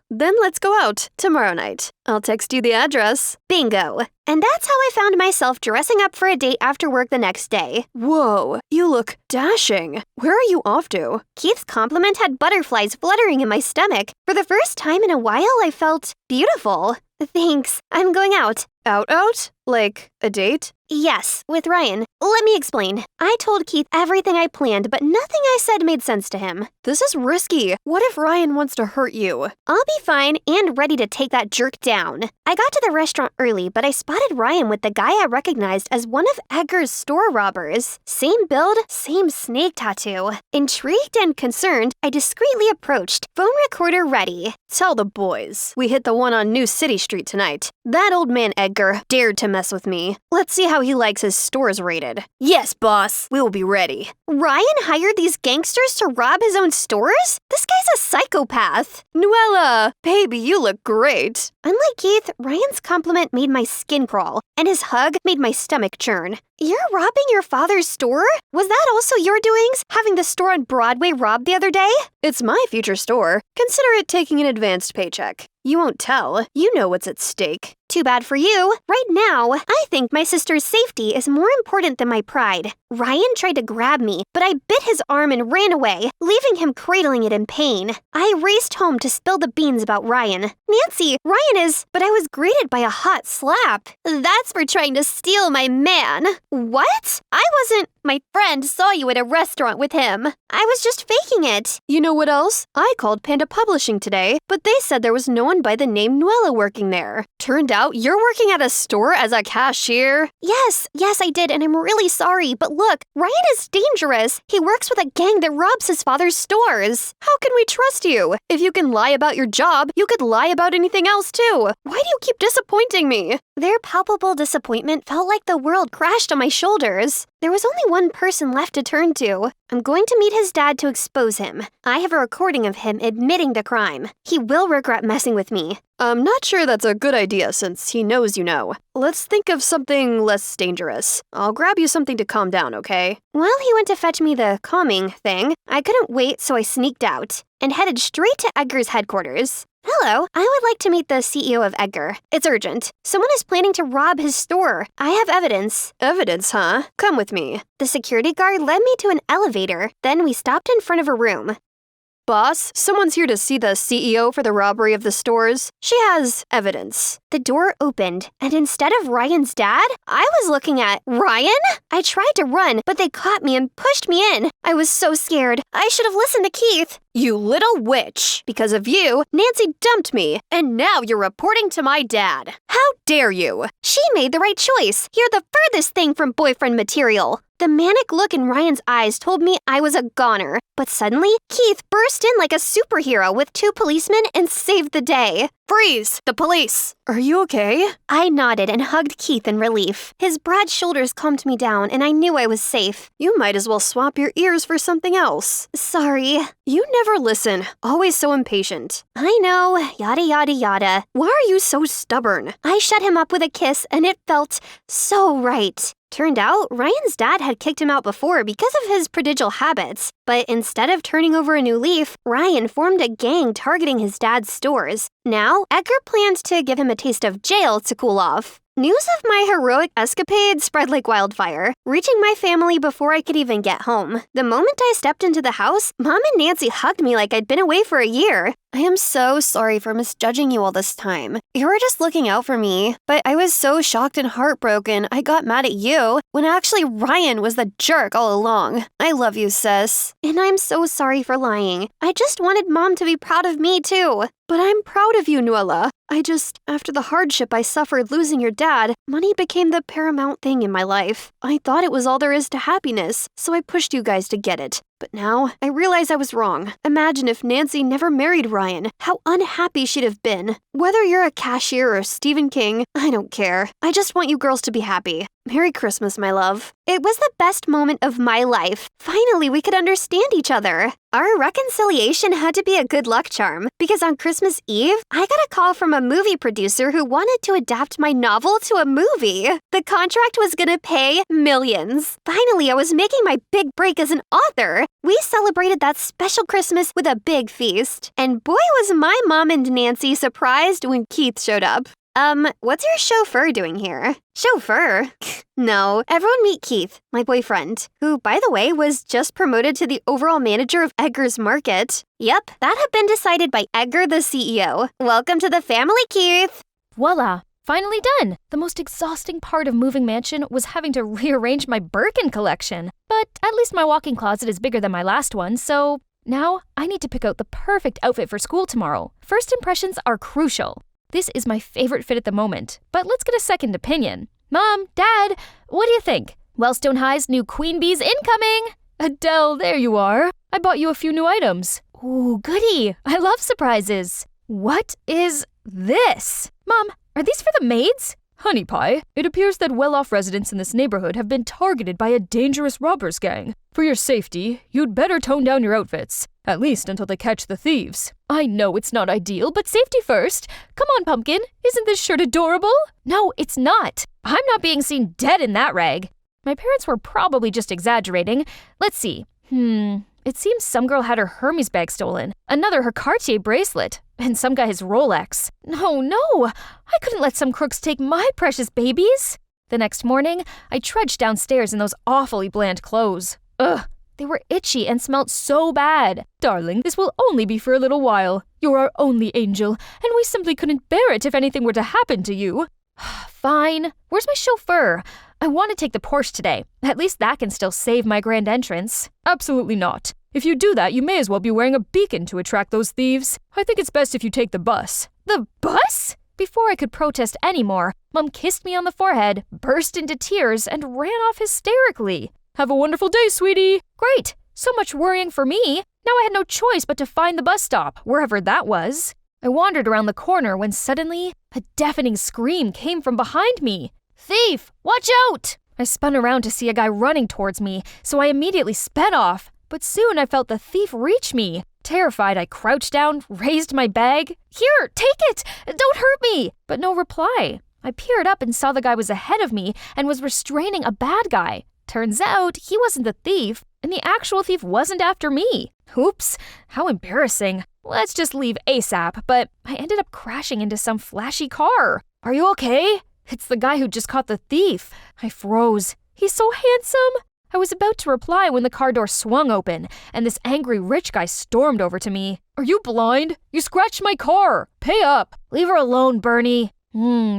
Then let's go out tomorrow night. I'll text you the address. Bingo. And that's how I found myself dressing up for a date after work the next day. Whoa, you look dashing. Where are you off to? Keith's compliment had butterflies fluttering in my stomach. For the first time in a while, I felt beautiful. Thanks. I'm going out. Out? Like a date? Yes, with Ryan. Let me explain. I told Keith everything I planned, but nothing I said made sense to him. This is risky. What if Ryan wants to hurt you? I'll be fine and ready to take that jerk down. I got to the restaurant early, but I spotted Ryan with the guy I recognized as one of Edgar's store robbers. Same build, same snake tattoo. Intrigued and concerned, I discreetly approached, phone recorder ready. Tell the boys. We hit the one on New City Street tonight. That old man Edgar Edgar dared to mess with me. Let's see how he likes his stores raided. Yes, boss. We will be ready. Ryan hired these gangsters to rob his own stores? This guy's a psychopath. Nuella, baby, you look great. Unlike Keith, Ryan's compliment made my skin crawl, and his hug made my stomach churn. You're robbing your father's store? Was that also your doings, having the store on Broadway robbed the other day? It's my future store. Consider it taking an advanced paycheck. You won't tell. You know what's at stake. Too bad for you. Right now, I think my sister's safety is more important than my pride. Ryan tried to grab me, but I bit his arm and ran away, leaving him cradling it in pain. I raced home to spill the beans about Ryan. Nancy, Ryan is, but I was greeted by a hot slap. That's for trying to steal my man. What? I wasn't. My friend saw you at a restaurant with him. I was just faking it. You know what else? I called Panda Publishing today, but they said there was no one by the name Nuella working there. Turned out you're working at a store as a cashier? Yes, I did, and I'm really sorry. But look, Ryan is dangerous. He works with a gang that robs his father's stores. How can we trust you? If you can lie about your job, you could lie about anything else too. Why do you keep disappointing me? Their palpable disappointment felt like the world crashed on my shoulders. There was only one person left to turn to. I'm going to meet his dad to expose him. I have a recording of him admitting the crime. He will regret messing with me. I'm not sure that's a good idea since he knows you know. Let's think of something less dangerous. I'll grab you something to calm down, okay? While he went to fetch me the calming thing, I couldn't wait, so I sneaked out and headed straight to Edgar's headquarters. Hello, I would like to meet the CEO of Edgar. It's urgent. Someone is planning to rob his store. I have evidence. Evidence, huh? Come with me. The security guard led me to an elevator. Then we stopped in front of a room. Boss, someone's here to see the CEO for the robbery of the stores. She has evidence. The door opened, and instead of Ryan's dad, I was looking at Ryan? I tried to run, but they caught me and pushed me in. I was so scared. I should have listened to Keith. You little witch! Because of you, Nancy dumped me, and now you're reporting to my dad. How dare you? She made the right choice. You're the furthest thing from boyfriend material. The manic look in Ryan's eyes told me I was a goner. But suddenly, Keith burst in like a superhero with 2 policemen and saved the day. Freeze! The police! Are you okay? I nodded and hugged Keith in relief. His broad shoulders calmed me down, and I knew I was safe. You might as well swap your ears for something else. Sorry. You never listen. Always so impatient. I know. Yada yada yada. Why are you so stubborn? I shut him up with a kiss, and it felt so right. Turned out, Ryan's dad had kicked him out before because of his prodigal habits. But instead of turning over a new leaf, Ryan formed a gang targeting his dad's stores. Now, Edgar planned to give him a taste of jail to cool off. News of my heroic escapade spread like wildfire, reaching my family before I could even get home. The moment I stepped into the house, Mom and Nancy hugged me like I'd been away for a year. I am so sorry for misjudging you all this time. You were just looking out for me, but I was so shocked and heartbroken I got mad at you when actually Ryan was the jerk all along. I love you, sis. And I'm so sorry for lying. I just wanted Mom to be proud of me too. But I'm proud of you, Nuella. After the hardship I suffered losing your dad, money became the paramount thing in my life. I thought it was all there is to happiness, so I pushed you guys to get it. But now, I realize I was wrong. Imagine if Nancy never married Ryan, how unhappy she'd have been. Whether you're a cashier or Stephen King, I don't care. I just want you girls to be happy. Merry Christmas, my love. It was the best moment of my life. Finally, we could understand each other. Our reconciliation had to be a good luck charm, because on Christmas Eve, I got a call from a movie producer who wanted to adapt my novel to a movie. The contract was gonna pay millions. Finally, I was making my big break as an author. We celebrated that special Christmas with a big feast. And boy was my mom and Nancy surprised when Keith showed up. What's your chauffeur doing here? Chauffeur? No, everyone meet Keith, my boyfriend, who, by the way, was just promoted to the overall manager of Edgar's Market. Yep, that had been decided by Edgar, the CEO. Welcome to the family, Keith. Voila! Finally done! The most exhausting part of moving mansion was having to rearrange my Birkin collection. But at least my walk-in closet is bigger than my last one, so now I need to pick out the perfect outfit for school tomorrow. First impressions are crucial. This is my favorite fit at the moment, but let's get a second opinion. Mom, Dad, what do you think? Wellstone High's new Queen Bee's incoming! Adele, there you are. I bought you a few new items. Ooh, goody. I love surprises. What is this? Mom, are these for the maids? Honey Pie, it appears that well-off residents in this neighborhood have been targeted by a dangerous robbers gang. For your safety, you'd better tone down your outfits, at least until they catch the thieves. I know it's not ideal, but safety first. Come on, Pumpkin, isn't this shirt adorable? No, it's not. I'm not being seen dead in that rag. My parents were probably just exaggerating. Let's see. It seems some girl had her Hermes bag stolen, another her Cartier bracelet, and some guy his Rolex. No, I couldn't let some crooks take my precious babies. The next morning, I trudged downstairs in those awfully bland clothes. Ugh, they were itchy and smelled so bad. Darling, this will only be for a little while. You're our only angel, and we simply couldn't bear it if anything were to happen to you. Fine. Where's my chauffeur? I want to take the Porsche today. At least that can still save my grand entrance. Absolutely not. If you do that, you may as well be wearing a beacon to attract those thieves. I think it's best if you take the bus. The bus? Before I could protest anymore, Mom kissed me on the forehead, burst into tears, and ran off hysterically. Have a wonderful day, sweetie. Great. So much worrying for me. Now I had no choice but to find the bus stop, wherever that was. I wandered around the corner when suddenly a deafening scream came from behind me. Thief! Watch out! I spun around to see a guy running towards me, so I immediately sped off. But soon I felt the thief reach me. Terrified, I crouched down, raised my bag. Here, take it! Don't hurt me! But no reply. I peered up and saw the guy was ahead of me and was restraining a bad guy. Turns out he wasn't the thief, and the actual thief wasn't after me. Oops, how embarrassing. Let's just leave ASAP, but I ended up crashing into some flashy car. Are you okay? It's the guy who just caught the thief. I froze. He's so handsome. I was about to reply when the car door swung open, and this angry rich guy stormed over to me. Are you blind? You scratched my car. Pay up. Leave her alone, Bernie.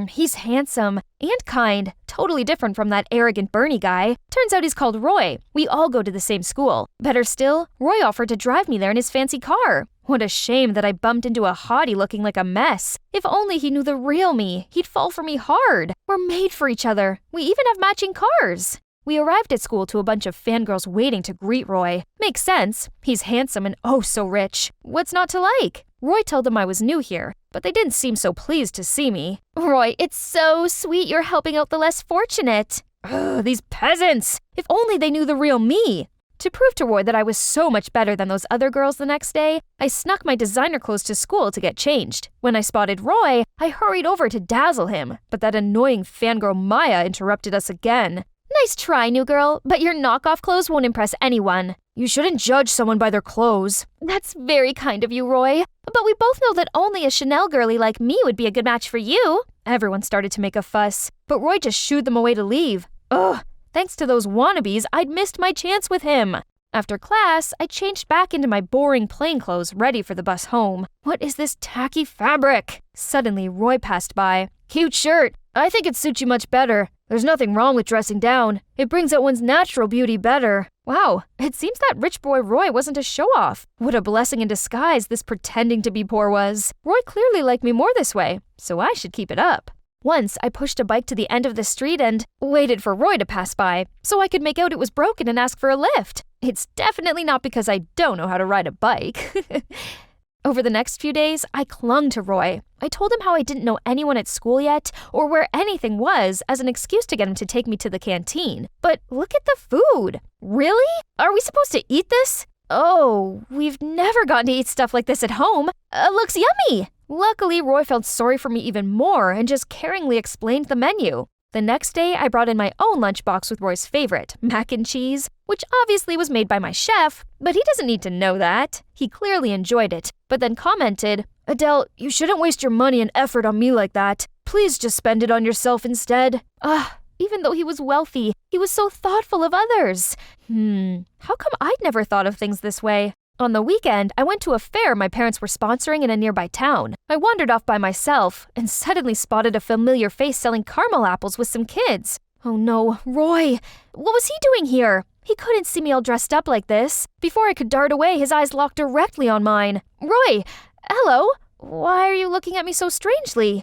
He's handsome and kind, totally different from that arrogant Bernie guy. Turns out he's called Roy. We all go to the same school. Better still, Roy offered to drive me there in his fancy car. What a shame that I bumped into a hottie looking like a mess. If only he knew the real me, he'd fall for me hard. We're made for each other. We even have matching cars. We arrived at school to a bunch of fangirls waiting to greet Roy. Makes sense. He's handsome and oh so rich. What's not to like? Roy told them I was new here, but they didn't seem so pleased to see me. Roy, it's so sweet you're helping out the less fortunate. Ugh, these peasants! If only they knew the real me. To prove to Roy that I was so much better than those other girls the next day, I snuck my designer clothes to school to get changed. When I spotted Roy, I hurried over to dazzle him, but that annoying fangirl Maya interrupted us again. Nice try, new girl, but your knockoff clothes won't impress anyone. You shouldn't judge someone by their clothes. That's very kind of you, Roy. But we both know that only a Chanel girlie like me would be a good match for you. Everyone started to make a fuss, but Roy just shooed them away to leave. Ugh, thanks to those wannabes, I'd missed my chance with him. After class, I changed back into my boring plain clothes ready for the bus home. What is this tacky fabric? Suddenly, Roy passed by. Cute shirt. I think it suits you much better. There's nothing wrong with dressing down. It brings out one's natural beauty better. Wow, it seems that rich boy Roy wasn't a show-off. What a blessing in disguise this pretending to be poor was. Roy clearly liked me more this way, so I should keep it up. Once, I pushed a bike to the end of the street and waited for Roy to pass by, so I could make out it was broken and ask for a lift. It's definitely not because I don't know how to ride a bike. Over the next few days, I clung to Roy. I told him how I didn't know anyone at school yet, or where anything was, as an excuse to get him to take me to the canteen. But look at the food. Really? Are we supposed to eat this? Oh, we've never gotten to eat stuff like this at home. Looks yummy. Luckily, Roy felt sorry for me even more and just caringly explained the menu. The next day, I brought in my own lunchbox with Roy's favorite, mac and cheese, which obviously was made by my chef, but he doesn't need to know that. He clearly enjoyed it, but then commented, Adele, you shouldn't waste your money and effort on me like that. Please just spend it on yourself instead. Even though he was wealthy, he was so thoughtful of others. How come I'd never thought of things this way? On the weekend, I went to a fair my parents were sponsoring in a nearby town. I wandered off by myself and suddenly spotted a familiar face selling caramel apples with some kids. Oh no, Roy! What was he doing here? He couldn't see me all dressed up like this. Before I could dart away, his eyes locked directly on mine. Roy! Hello? Why are you looking at me so strangely?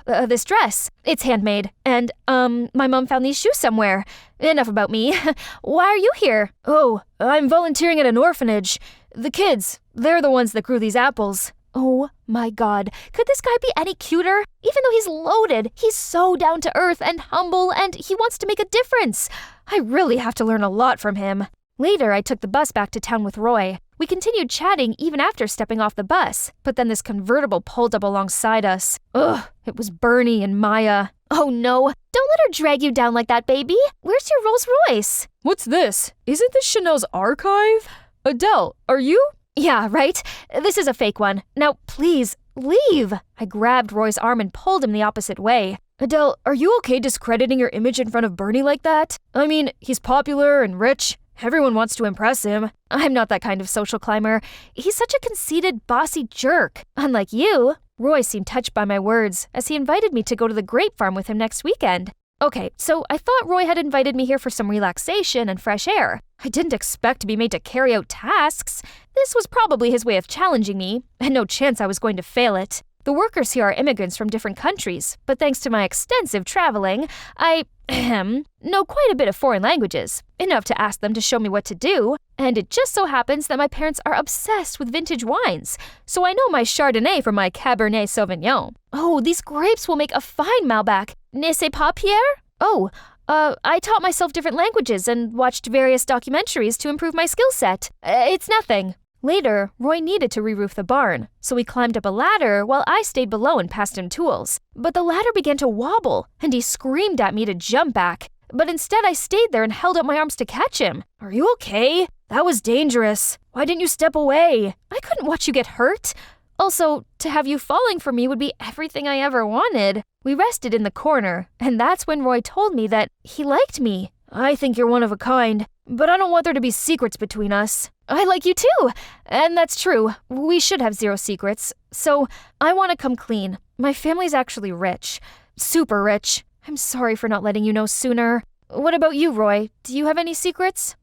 This dress. It's handmade. And, my mom found these shoes somewhere. Enough about me. Why are you here? Oh, I'm volunteering at an orphanage. The kids, they're the ones that grew these apples. Oh My God, could this guy be any cuter? Even though he's loaded, he's so down to earth and humble, and he wants to make a difference. I really have to learn a lot from him. Later, I took the bus back to town with Roy. We continued chatting even after stepping off the bus, but then this convertible pulled up alongside us. Ugh, it was Bernie and Maya. Oh no, don't let her drag you down like that, baby. Where's your Rolls Royce? What's this? Isn't this Chanel's archive? Adele, are you? Yeah, right? This is a fake one. Now, please, leave. I grabbed Roy's arm and pulled him the opposite way. Adele, are you okay discrediting your image in front of Bernie like that? I mean, he's popular and rich. Everyone wants to impress him. I'm not that kind of social climber. He's such a conceited, bossy jerk. Unlike you. Roy seemed touched by my words, as he invited me to go to the grape farm with him next weekend. Okay, so I thought Roy had invited me here for some relaxation and fresh air. I didn't expect to be made to carry out tasks. This was probably his way of challenging me, and no chance I was going to fail it. The workers here are immigrants from different countries, but thanks to my extensive traveling, I know quite a bit of foreign languages, enough to ask them to show me what to do, and it just so happens that my parents are obsessed with vintage wines, so I know my Chardonnay from my Cabernet Sauvignon. Oh, these grapes will make a fine Malbec. N'est-ce pas, Pierre? Oh, I taught myself different languages and watched various documentaries to improve my skill set. It's nothing. Later, Roy needed to re-roof the barn, so he climbed up a ladder while I stayed below and passed him tools. But the ladder began to wobble, and he screamed at me to jump back. But instead, I stayed there and held up my arms to catch him. Are you okay? That was dangerous. Why didn't you step away? I couldn't watch you get hurt. Also, to have you falling for me would be everything I ever wanted. We rested in the corner, and that's when Roy told me that he liked me. I think you're one of a kind, but I don't want there to be secrets between us. I like you too, and that's true. We should have zero secrets. So, I want to come clean. My family's actually rich. Super rich. I'm sorry for not letting you know sooner. What about you, Roy? Do you have any secrets?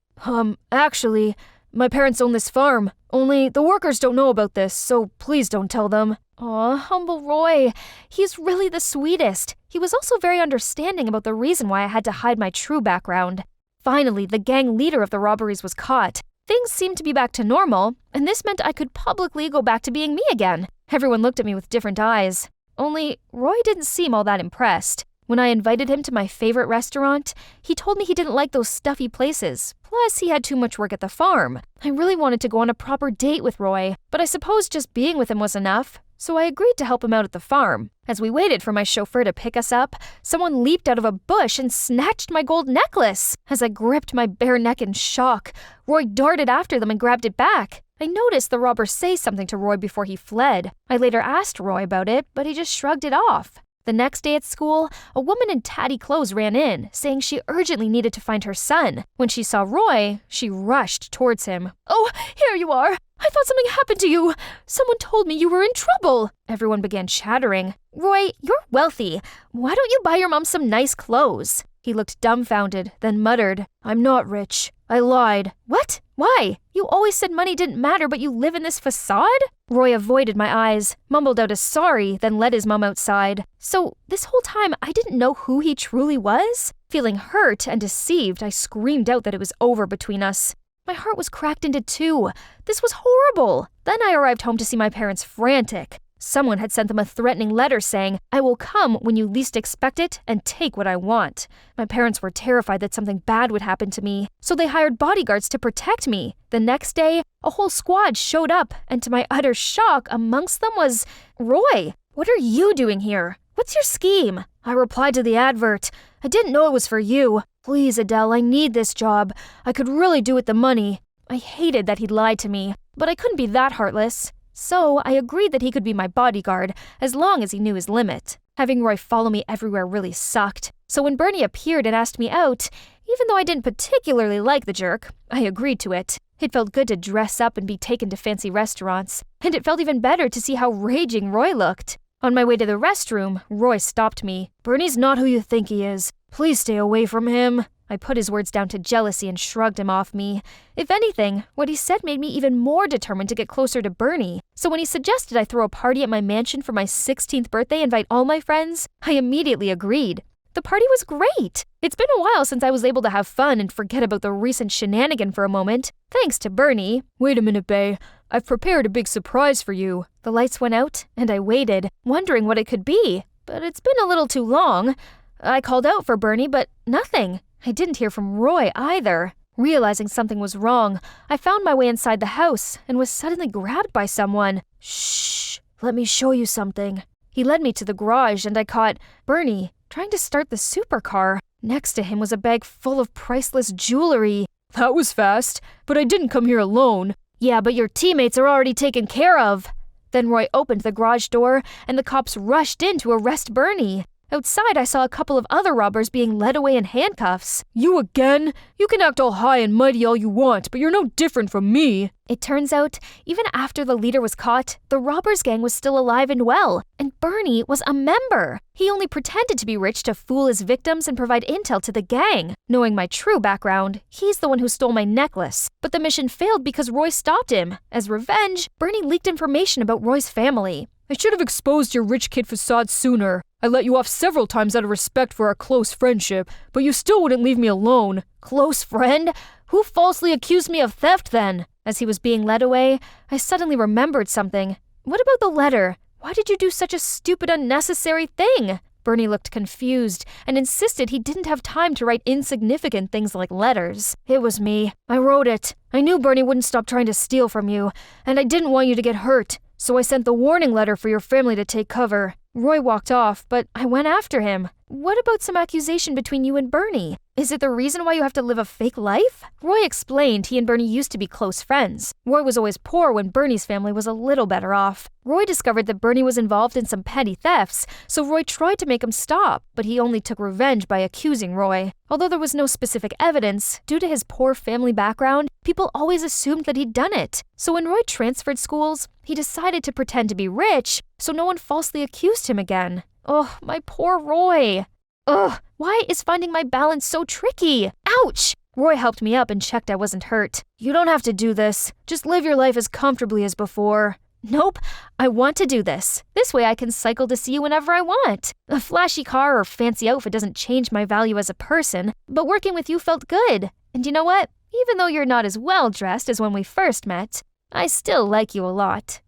Actually, my parents own this farm. Only the workers don't know about this, so please don't tell them. Aw, humble Roy. He's really the sweetest. He was also very understanding about the reason why I had to hide my true background. Finally, the gang leader of the robberies was caught. Things seemed to be back to normal, and this meant I could publicly go back to being me again. Everyone looked at me with different eyes. Only, Roy didn't seem all that impressed. When I invited him to my favorite restaurant, he told me he didn't like those stuffy places. Plus, he had too much work at the farm. I really wanted to go on a proper date with Roy, but I suppose just being with him was enough. So I agreed to help him out at the farm. As we waited for my chauffeur to pick us up, someone leaped out of a bush and snatched my gold necklace. As I gripped my bare neck in shock, Roy darted after them and grabbed it back. I noticed the robber say something to Roy before he fled. I later asked Roy about it, but he just shrugged it off. The next day at school, a woman in tatty clothes ran in, saying she urgently needed to find her son. When she saw Roy, she rushed towards him. "Oh, here you are! I thought something happened to you! Someone told me you were in trouble!" Everyone began chattering. "Roy, you're wealthy. Why don't you buy your mom some nice clothes?" He looked dumbfounded, then muttered, "I'm not rich. I lied." "What? Why? You always said money didn't matter, but you live in this facade?" Roy avoided my eyes, mumbled out a sorry, then led his mom outside. So this whole time, I didn't know who he truly was? Feeling hurt and deceived, I screamed out that it was over between us. My heart was cracked into two. This was horrible. Then I arrived home to see my parents frantic. Someone had sent them a threatening letter saying, "I will come when you least expect it and take what I want." My parents were terrified that something bad would happen to me, so they hired bodyguards to protect me. The next day, a whole squad showed up, and to my utter shock, amongst them was Roy. "What are you doing here? What's your scheme?" I replied to the advert. "I didn't know it was for you. Please, Adele, I need this job. I could really do with the money." I hated that he'd lied to me, but I couldn't be that heartless. So I agreed that he could be my bodyguard, as long as he knew his limit. Having Roy follow me everywhere really sucked. So when Bernie appeared and asked me out, even though I didn't particularly like the jerk, I agreed to it. It felt good to dress up and be taken to fancy restaurants, and it felt even better to see how raging Roy looked. On my way to the restroom, Roy stopped me. "Bernie's not who you think he is. Please stay away from him." I put his words down to jealousy and shrugged him off me. If anything, what he said made me even more determined to get closer to Bernie. So when he suggested I throw a party at my mansion for my 16th birthday and invite all my friends, I immediately agreed. The party was great. It's been a while since I was able to have fun and forget about the recent shenanigan for a moment, thanks to Bernie. "Wait a minute, bae. I've prepared a big surprise for you. The lights went out, and I waited, wondering what it could be. But it's been a little too long. I called out for Bernie, but nothing. I didn't hear from Roy either. Realizing something was wrong, I found my way inside the house and was suddenly grabbed by someone. Shh, let me show you something. He led me to the garage, and I caught Bernie trying to start the supercar. Next to him was a bag full of priceless jewelry. That was fast, but I didn't come here alone. Yeah, but your teammates are already taken care of. Then Roy opened the garage door, and the cops rushed in to arrest Bernie. Outside, I saw a couple of other robbers being led away in handcuffs. You again? You can act all high and mighty all you want, but you're no different from me. It turns out, even after the leader was caught, the robbers gang was still alive and well, and Bernie was a member. He only pretended to be rich to fool his victims and provide intel to the gang. Knowing my true background, he's the one who stole my necklace. But the mission failed because Roy stopped him. As revenge, Bernie leaked information about Roy's family. I should have exposed your rich kid facade sooner. I let you off several times out of respect for our close friendship, but you still wouldn't leave me alone. Close friend? Who falsely accused me of theft then? As he was being led away, I suddenly remembered something. What about the letter? Why did you do such a stupid, unnecessary thing? Bernie looked confused and insisted he didn't have time to write insignificant things like letters. It was me. I wrote it. I knew Bernie wouldn't stop trying to steal from you, and I didn't want you to get hurt. So I sent the warning letter for your family to take cover. Roy walked off, but I went after him. What about some accusation between you and Bernie? Is it the reason why you have to live a fake life? Roy explained he and Bernie used to be close friends. Roy was always poor when Bernie's family was a little better off. Roy discovered that Bernie was involved in some petty thefts, so Roy tried to make him stop, but he only took revenge by accusing Roy. Although there was no specific evidence, due to his poor family background, people always assumed that he'd done it. So when Roy transferred schools, he decided to pretend to be rich, so no one falsely accused him again. Oh, my poor Roy. Ugh, why is finding my balance so tricky? Ouch! Roy helped me up and checked I wasn't hurt. You don't have to do this. Just live your life as comfortably as before. Nope, I want to do this. This way I can cycle to see you whenever I want. A flashy car or fancy outfit doesn't change my value as a person, but working with you felt good. And you know what? Even though you're not as well dressed as when we first met, I still like you a lot.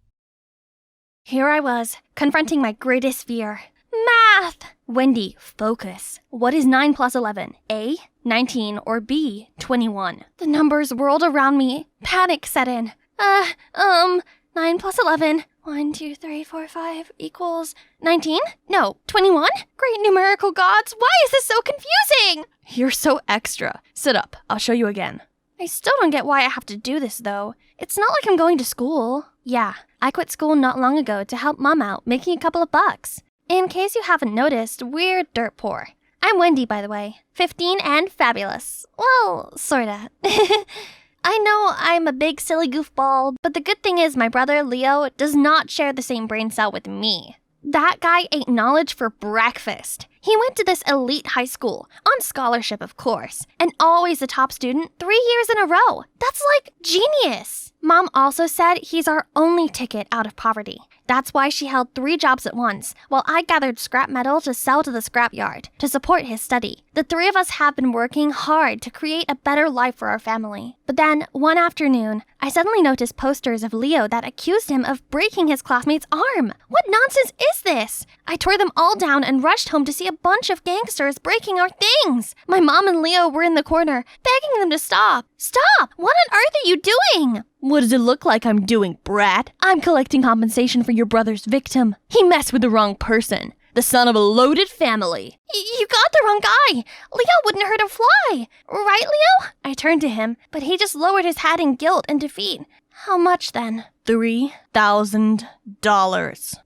Here I was, confronting my greatest fear. Math! Wendy, focus. What is 9 plus 11? A, 19, or B, 21? The numbers whirled around me. Panic set in. 9 plus 11. 1, 2, 3, 4, 5 equals 19? No, 21? Great numerical gods, why is this so confusing? You're so extra. Sit up. I'll show you again. I still don't get why I have to do this, though. It's not like I'm going to school. Yeah, I quit school not long ago to help Mom out, making a couple of bucks. In case you haven't noticed, we're dirt poor. I'm Wendy, by the way. 15 and fabulous. Well, sorta. I know I'm a big silly goofball, but the good thing is my brother, Leo, does not share the same brain cell with me. That guy ate knowledge for breakfast. He went to this elite high school, on scholarship of course, and always a top student 3 years in a row. That's like genius. Mom also said he's our only ticket out of poverty. That's why she held 3 jobs at once, while I gathered scrap metal to sell to the scrapyard to support his study. The 3 of us have been working hard to create a better life for our family. But then, one afternoon, I suddenly noticed posters of Leo that accused him of breaking his classmate's arm. What nonsense is this? I tore them all down and rushed home to see a bunch of gangsters breaking our things. My mom and Leo were in the corner, begging them to stop. Stop! What on earth are you doing? What does it look like I'm doing, brat? I'm collecting compensation for your brother's victim. He messed with the wrong person. The son of a loaded family. You got the wrong guy. Leo wouldn't hurt a fly. Right, Leo? I turned to him, but he just lowered his head in guilt and defeat. How much then? $3,000. 3,000?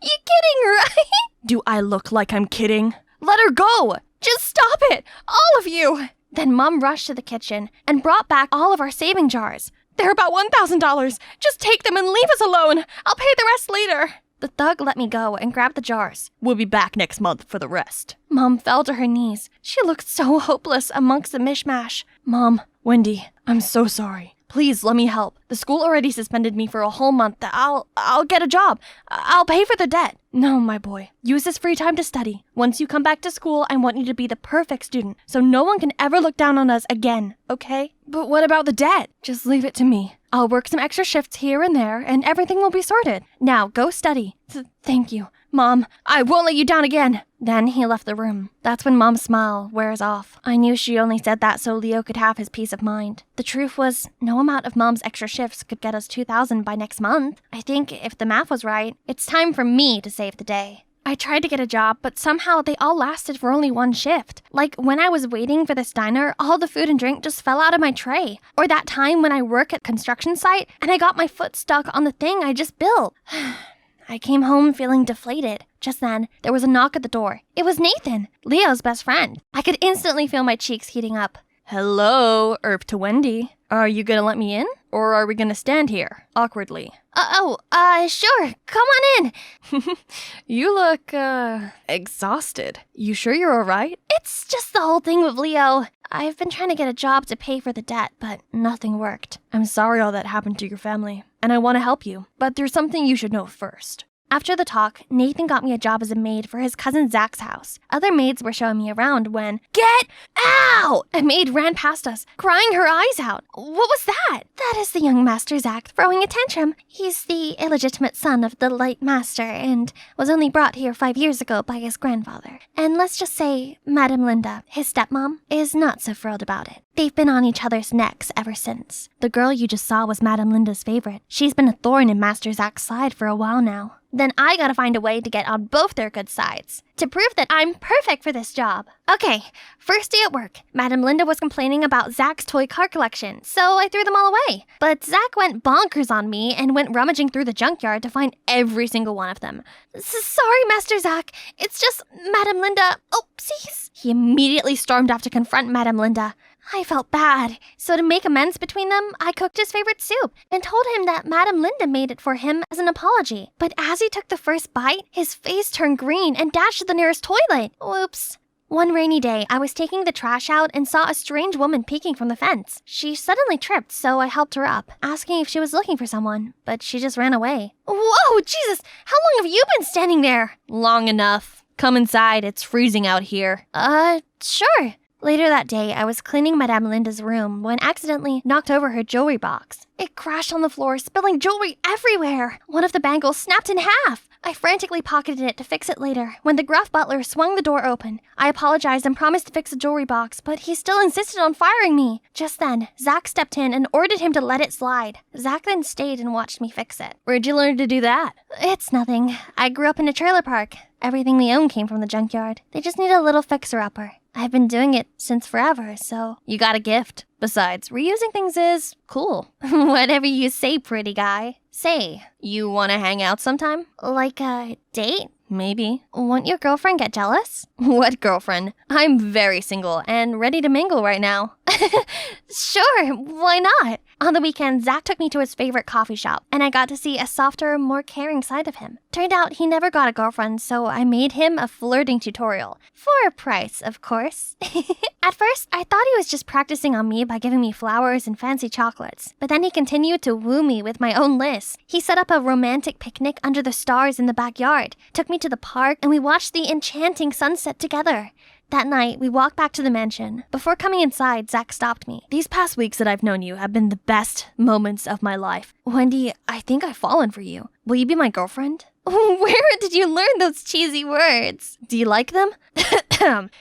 You kidding, right? Do I look like I'm kidding? Let her go! Just stop it! All of you! Then Mom rushed to the kitchen and brought back all of our saving jars. They're about $1,000. Just take them and leave us alone. I'll pay the rest later. The thug let me go and grabbed the jars. We'll be back next month for the rest. Mom fell to her knees. She looked so hopeless amongst the mishmash. Mom, Wendy, I'm so sorry. Please let me help. The school already suspended me for a whole month. I'll get a job. I'll pay for the debt. No, my boy. Use this free time to study. Once you come back to school, I want you to be the perfect student, so no one can ever look down on us again, okay? But what about the debt? Just leave it to me. I'll work some extra shifts here and there, and everything will be sorted. Now, go study. Thank you. Mom, I won't let you down again. Then he left the room. That's when Mom's smile wears off. I knew she only said that so Leo could have his peace of mind. The truth was, no amount of Mom's extra shifts could get us $2,000 by next month. I think if the math was right, it's time for me to save the day. I tried to get a job, but somehow they all lasted for only one shift. Like when I was waiting for this diner, all the food and drink just fell out of my tray. Or that time when I work at construction site and I got my foot stuck on the thing I just built. I came home feeling deflated. Just then, there was a knock at the door. It was Nathan, Leo's best friend. I could instantly feel my cheeks heating up. Hello, to Wendy. Are you gonna let me in? Or are we gonna stand here, awkwardly? Sure. Come on in. You look, exhausted. You sure you're alright? It's just the whole thing with Leo. I've been trying to get a job to pay for the debt, but nothing worked. I'm sorry all that happened to your family, and I want to help you, but there's something you should know first. After the talk, Nathan got me a job as a maid for his cousin Zach's house. Other maids were showing me around when, "Get out!" a maid ran past us, crying her eyes out. What was that? That is the young Master Zach throwing a tantrum. He's the illegitimate son of the late master and was only brought here 5 years ago by his grandfather. And let's just say, Madame Linda, his stepmom, is not so thrilled about it. They've been on each other's necks ever since. The girl you just saw was Madame Linda's favorite. She's been a thorn in Master Zach's side for a while now. Then I gotta find a way to get on both their good sides, to prove that I'm perfect for this job. Okay, first day at work, Madame Linda was complaining about Zach's toy car collection, so I threw them all away. But Zach went bonkers on me and went rummaging through the junkyard to find every single one of them. Sorry, Master Zach, it's just Madame Linda. Oopsies. He immediately stormed off to confront Madame Linda. I felt bad, so to make amends between them, I cooked his favorite soup and told him that Madame Linda made it for him as an apology. But as he took the first bite, his face turned green and dashed to the nearest toilet. Whoops. One rainy day, I was taking the trash out and saw a strange woman peeking from the fence. She suddenly tripped, so I helped her up, asking if she was looking for someone, but she just ran away. Whoa, Jesus! How long have you been standing there? Long enough. Come inside, it's freezing out here. Sure. Later that day, I was cleaning Madame Linda's room when accidentally knocked over her jewelry box. It crashed on the floor, spilling jewelry everywhere. One of the bangles snapped in half. I frantically pocketed it to fix it later when the gruff butler swung the door open. I apologized and promised to fix the jewelry box, but he still insisted on firing me. Just then, Zach stepped in and ordered him to let it slide. Zach then stayed and watched me fix it. Where'd you learn to do that? It's nothing. I grew up in a trailer park. Everything we own came from the junkyard. They just need a little fixer-upper. I've been doing it since forever, so... You got a gift. Besides, reusing things is cool. Whatever you say, pretty guy. Say, you want to hang out sometime? Like a date? Maybe. Won't your girlfriend get jealous? What girlfriend? I'm very single and ready to mingle right now. Sure, why not? On the weekend, Zach took me to his favorite coffee shop, and I got to see a softer, more caring side of him. Turned out he never got a girlfriend, so I made him a flirting tutorial. For a price, of course. At first, I thought he was just practicing on me by giving me flowers and fancy chocolates. But then he continued to woo me with my own list. He set up a romantic picnic under the stars in the backyard, took me to the park, and we watched the enchanting sunset together. That night, we walked back to the mansion. Before coming inside, Zach stopped me. These past weeks that I've known you have been the best moments of my life. Wendy, I think I've fallen for you. Will you be my girlfriend? Where did you learn those cheesy words? Do you like them?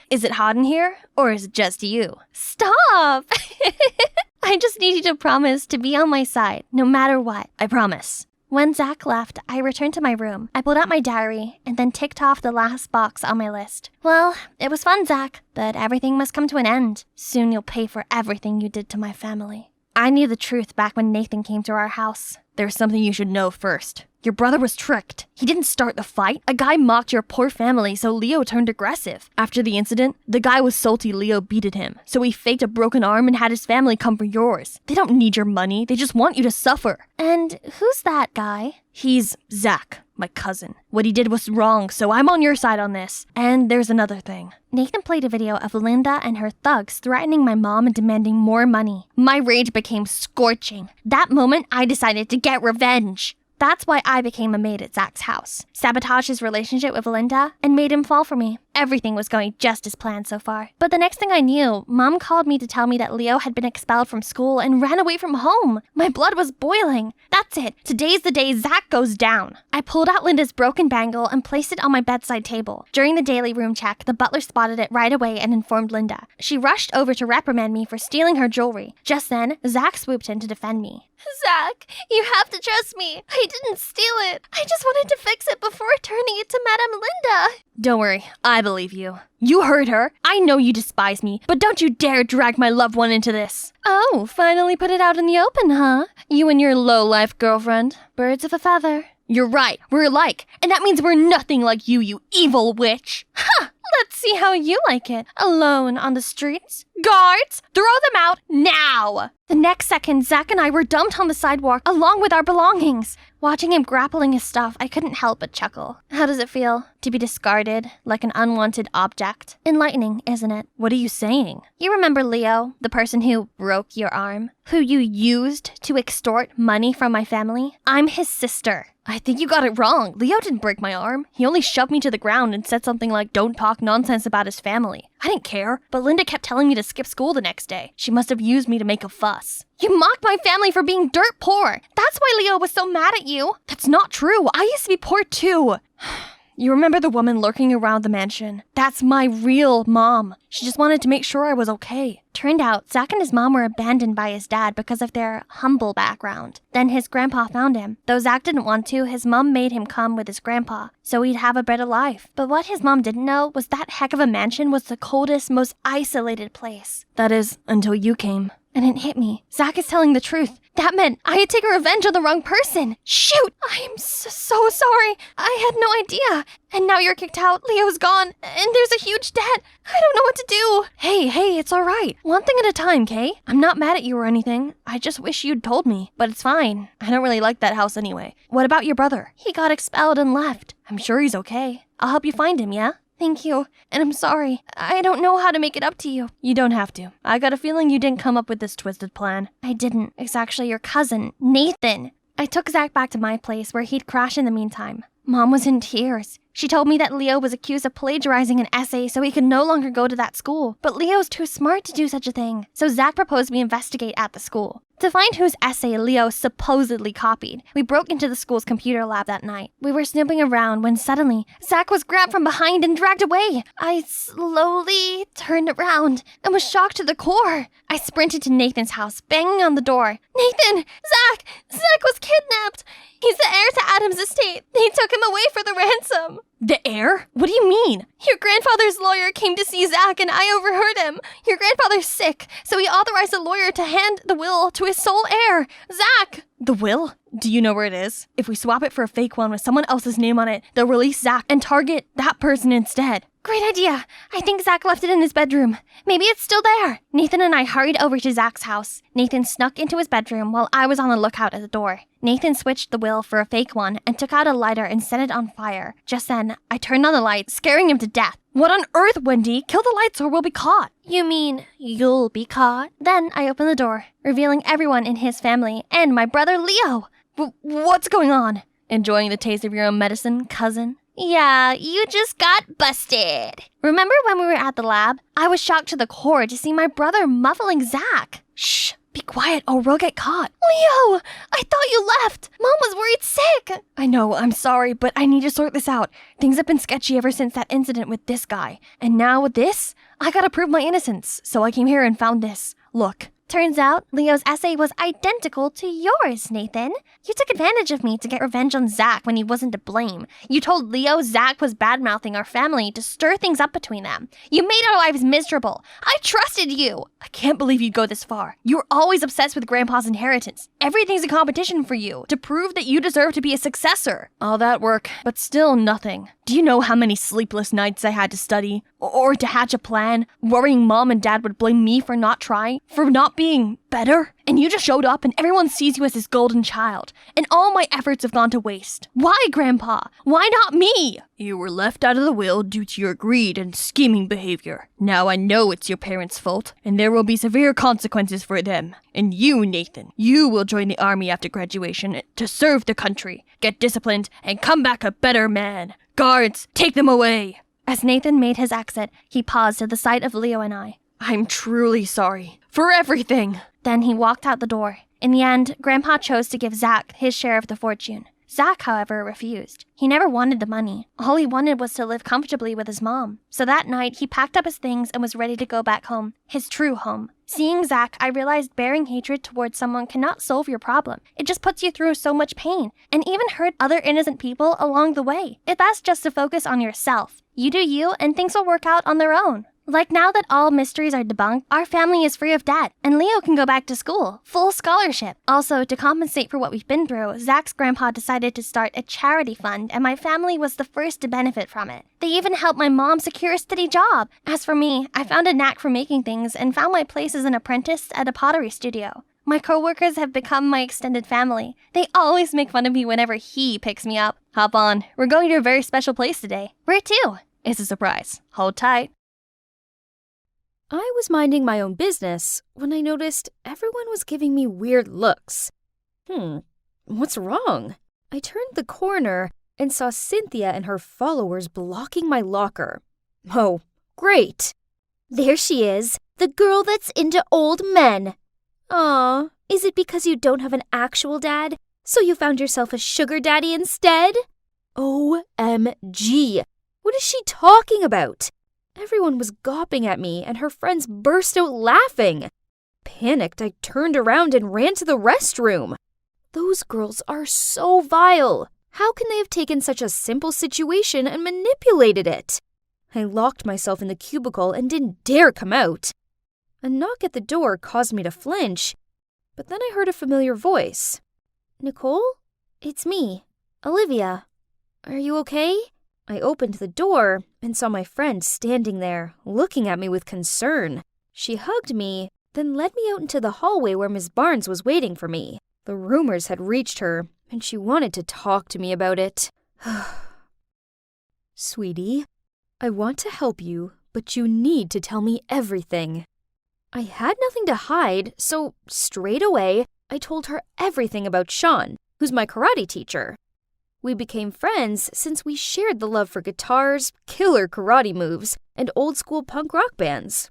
Is it hot in here? Or is it just you? Stop! I just need you to promise to be on my side, no matter what. I promise. When Zach left, I returned to my room. I pulled out my diary and then ticked off the last box on my list. Well, it was fun, Zach, but everything must come to an end. Soon you'll pay for everything you did to my family. I knew the truth back when Nathan came to our house. There's something you should know first. Your brother was tricked. He didn't start the fight. A guy mocked your poor family, so Leo turned aggressive. After the incident, the guy was salty Leo beated him, so he faked a broken arm and had his family come for yours. They don't need your money. They just want you to suffer. And who's that guy? He's Zach, my cousin. What he did was wrong, so I'm on your side on this. And there's another thing. Nathan played a video of Linda and her thugs threatening my mom and demanding more money. My rage became scorching. That moment, I decided to get revenge. That's why I became a maid at Zach's house, sabotaged his relationship with Linda, and made him fall for me. Everything was going just as planned so far. But the next thing I knew, Mom called me to tell me that Leo had been expelled from school and ran away from home. My blood was boiling. That's it. Today's the day Zach goes down. I pulled out Linda's broken bangle and placed it on my bedside table. During the daily room check, the butler spotted it right away and informed Linda. She rushed over to reprimand me for stealing her jewelry. Just then, Zach swooped in to defend me. Zach, you have to trust me. I didn't steal it. I just wanted to fix it before turning it to Madame Linda. Don't worry, I believe you. You heard her. I know you despise me, but don't you dare drag my loved one into this. Oh, finally put it out in the open, huh? You and your low-life girlfriend. Birds of a feather. You're right, we're alike, and that means we're nothing like you evil witch. Ha! Let's see how you like it. Alone on the streets. Guards, throw them out now! The next second, Zach and I were dumped on the sidewalk along with our belongings. Watching him grappling his stuff, I couldn't help but chuckle. How does it feel to be discarded like an unwanted object? Enlightening, isn't it? What are you saying? You remember Leo, the person who broke your arm? Who you used to extort money from my family? I'm his sister. I think you got it wrong. Leo didn't break my arm. He only shoved me to the ground and said something like, don't talk nonsense about his family. I didn't care, but Linda kept telling me to skip school the next day. She must have used me to make a fuss. You mocked my family for being dirt poor. That's why Leo was so mad at you. That's not true. I used to be poor too. You remember the woman lurking around the mansion? That's my real mom. She just wanted to make sure I was okay. Turned out, Zach and his mom were abandoned by his dad because of their humble background. Then his grandpa found him. Though Zach didn't want to, his mom made him come with his grandpa, so he'd have a better life. But what his mom didn't know was that heck of a mansion was the coldest, most isolated place. That is, until you came. And it hit me. Zach is telling the truth. That meant I had taken revenge on the wrong person. Shoot! I am so sorry. I had no idea. And now you're kicked out, Leo's gone, and there's a huge debt. I don't know what to do. Hey, it's all right. One thing at a time, Kay. I'm not mad at you or anything. I just wish you'd told me. But it's fine. I don't really like that house anyway. What about your brother? He got expelled and left. I'm sure he's okay. I'll help you find him, yeah? Thank you, and I'm sorry. I don't know how to make it up to you. You don't have to. I got a feeling you didn't come up with this twisted plan. I didn't. It's actually your cousin, Nathan. I took Zach back to my place where he'd crash in the meantime. Mom was in tears. She told me that Leo was accused of plagiarizing an essay so he could no longer go to that school. But Leo's too smart to do such a thing. So Zach proposed we investigate at the school. To find whose essay Leo supposedly copied, we broke into the school's computer lab that night. We were snooping around when suddenly, Zach was grabbed from behind and dragged away. I slowly turned around and was shocked to the core. I sprinted to Nathan's house, banging on the door. Nathan! Zach! Zach was kidnapped! He's the heir to Adam's estate. They took him away for the ransom. The heir? What do you mean? Your grandfather's lawyer came to see Zach and I overheard him. Your grandfather's sick, so he authorized a lawyer to hand the will to his sole heir, Zach. The will? Do you know where it is? If we swap it for a fake one with someone else's name on it, they'll release Zach and target that person instead. Great idea. I think Zach left it in his bedroom. Maybe it's still there. Nathan and I hurried over to Zach's house. Nathan snuck into his bedroom while I was on the lookout at the door. Nathan switched the will for a fake one and took out a lighter and set it on fire. Just then, I turned on the light, scaring him to death. What on earth, Wendy? Kill the lights or we'll be caught. You mean you'll be caught? Then I opened the door, revealing everyone in his family and my brother Leo. What's going on? Enjoying the taste of your own medicine, cousin? Yeah, you just got busted. Remember when we were at the lab? I was shocked to the core to see my brother muffling Zach. Shh, be quiet or we'll get caught. Leo, I thought you left. Mom was worried sick. I know, I'm sorry, but I need to sort this out. Things have been sketchy ever since that incident with this guy. And now with this, I gotta prove my innocence. So I came here and found this. Look. Turns out, Leo's essay was identical to yours, Nathan. You took advantage of me to get revenge on Zach when he wasn't to blame. You told Leo Zach was bad-mouthing our family to stir things up between them. You made our lives miserable. I trusted you. I can't believe you'd go this far. You're always obsessed with Grandpa's inheritance. Everything's a competition for you, to prove that you deserve to be a successor. All that work, but still nothing. Do you know how many sleepless nights I had to study? Or to hatch a plan, worrying Mom and Dad would blame me for not trying? For not being better? And you just showed up and everyone sees you as his golden child. And all my efforts have gone to waste. Why, Grandpa? Why not me? You were left out of the will due to your greed and scheming behavior. Now I know it's your parents' fault, and there will be severe consequences for them. And you, Nathan, you will join the army after graduation to serve the country, get disciplined, and come back a better man. Guards, take them away. As Nathan made his exit, he paused at the sight of Leo and I. I'm truly sorry for everything. Then he walked out the door. In the end, Grandpa chose to give Zach his share of the fortune. Zach, however, refused. He never wanted the money. All he wanted was to live comfortably with his mom. So that night, he packed up his things and was ready to go back home, his true home. Seeing Zach, I realized bearing hatred towards someone cannot solve your problem. It just puts you through so much pain, and even hurt other innocent people along the way. It's best just to focus on yourself. You do you, and things will work out on their own. Like now that all mysteries are debunked, our family is free of debt, and Leo can go back to school, full scholarship. Also, to compensate for what we've been through, Zach's grandpa decided to start a charity fund, and my family was the first to benefit from it. They even helped my mom secure a steady job. As for me, I found a knack for making things and found my place as an apprentice at a pottery studio. My coworkers have become my extended family. They always make fun of me whenever he picks me up. Hop on. We're going to a very special place today. Where to? It's a surprise. Hold tight. I was minding my own business when I noticed everyone was giving me weird looks. What's wrong? I turned the corner and saw Cynthia and her followers blocking my locker. Oh, great. There she is, the girl that's into old men. Aw, is it because you don't have an actual dad, so you found yourself a sugar daddy instead? OMG! What is she talking about? Everyone was gawping at me, and her friends burst out laughing. Panicked, I turned around and ran to the restroom. Those girls are so vile. How can they have taken such a simple situation and manipulated it? I locked myself in the cubicle and didn't dare come out. A knock at the door caused me to flinch, but then I heard a familiar voice. Nicole? It's me, Olivia. Are you okay? I opened the door and saw my friend standing there, looking at me with concern. She hugged me, then led me out into the hallway where Miss Barnes was waiting for me. The rumors had reached her, and she wanted to talk to me about it. Sweetie, I want to help you, but you need to tell me everything. I had nothing to hide, so straight away, I told her everything about Sean, who's my karate teacher. We became friends since we shared the love for guitars, killer karate moves, and old-school punk rock bands.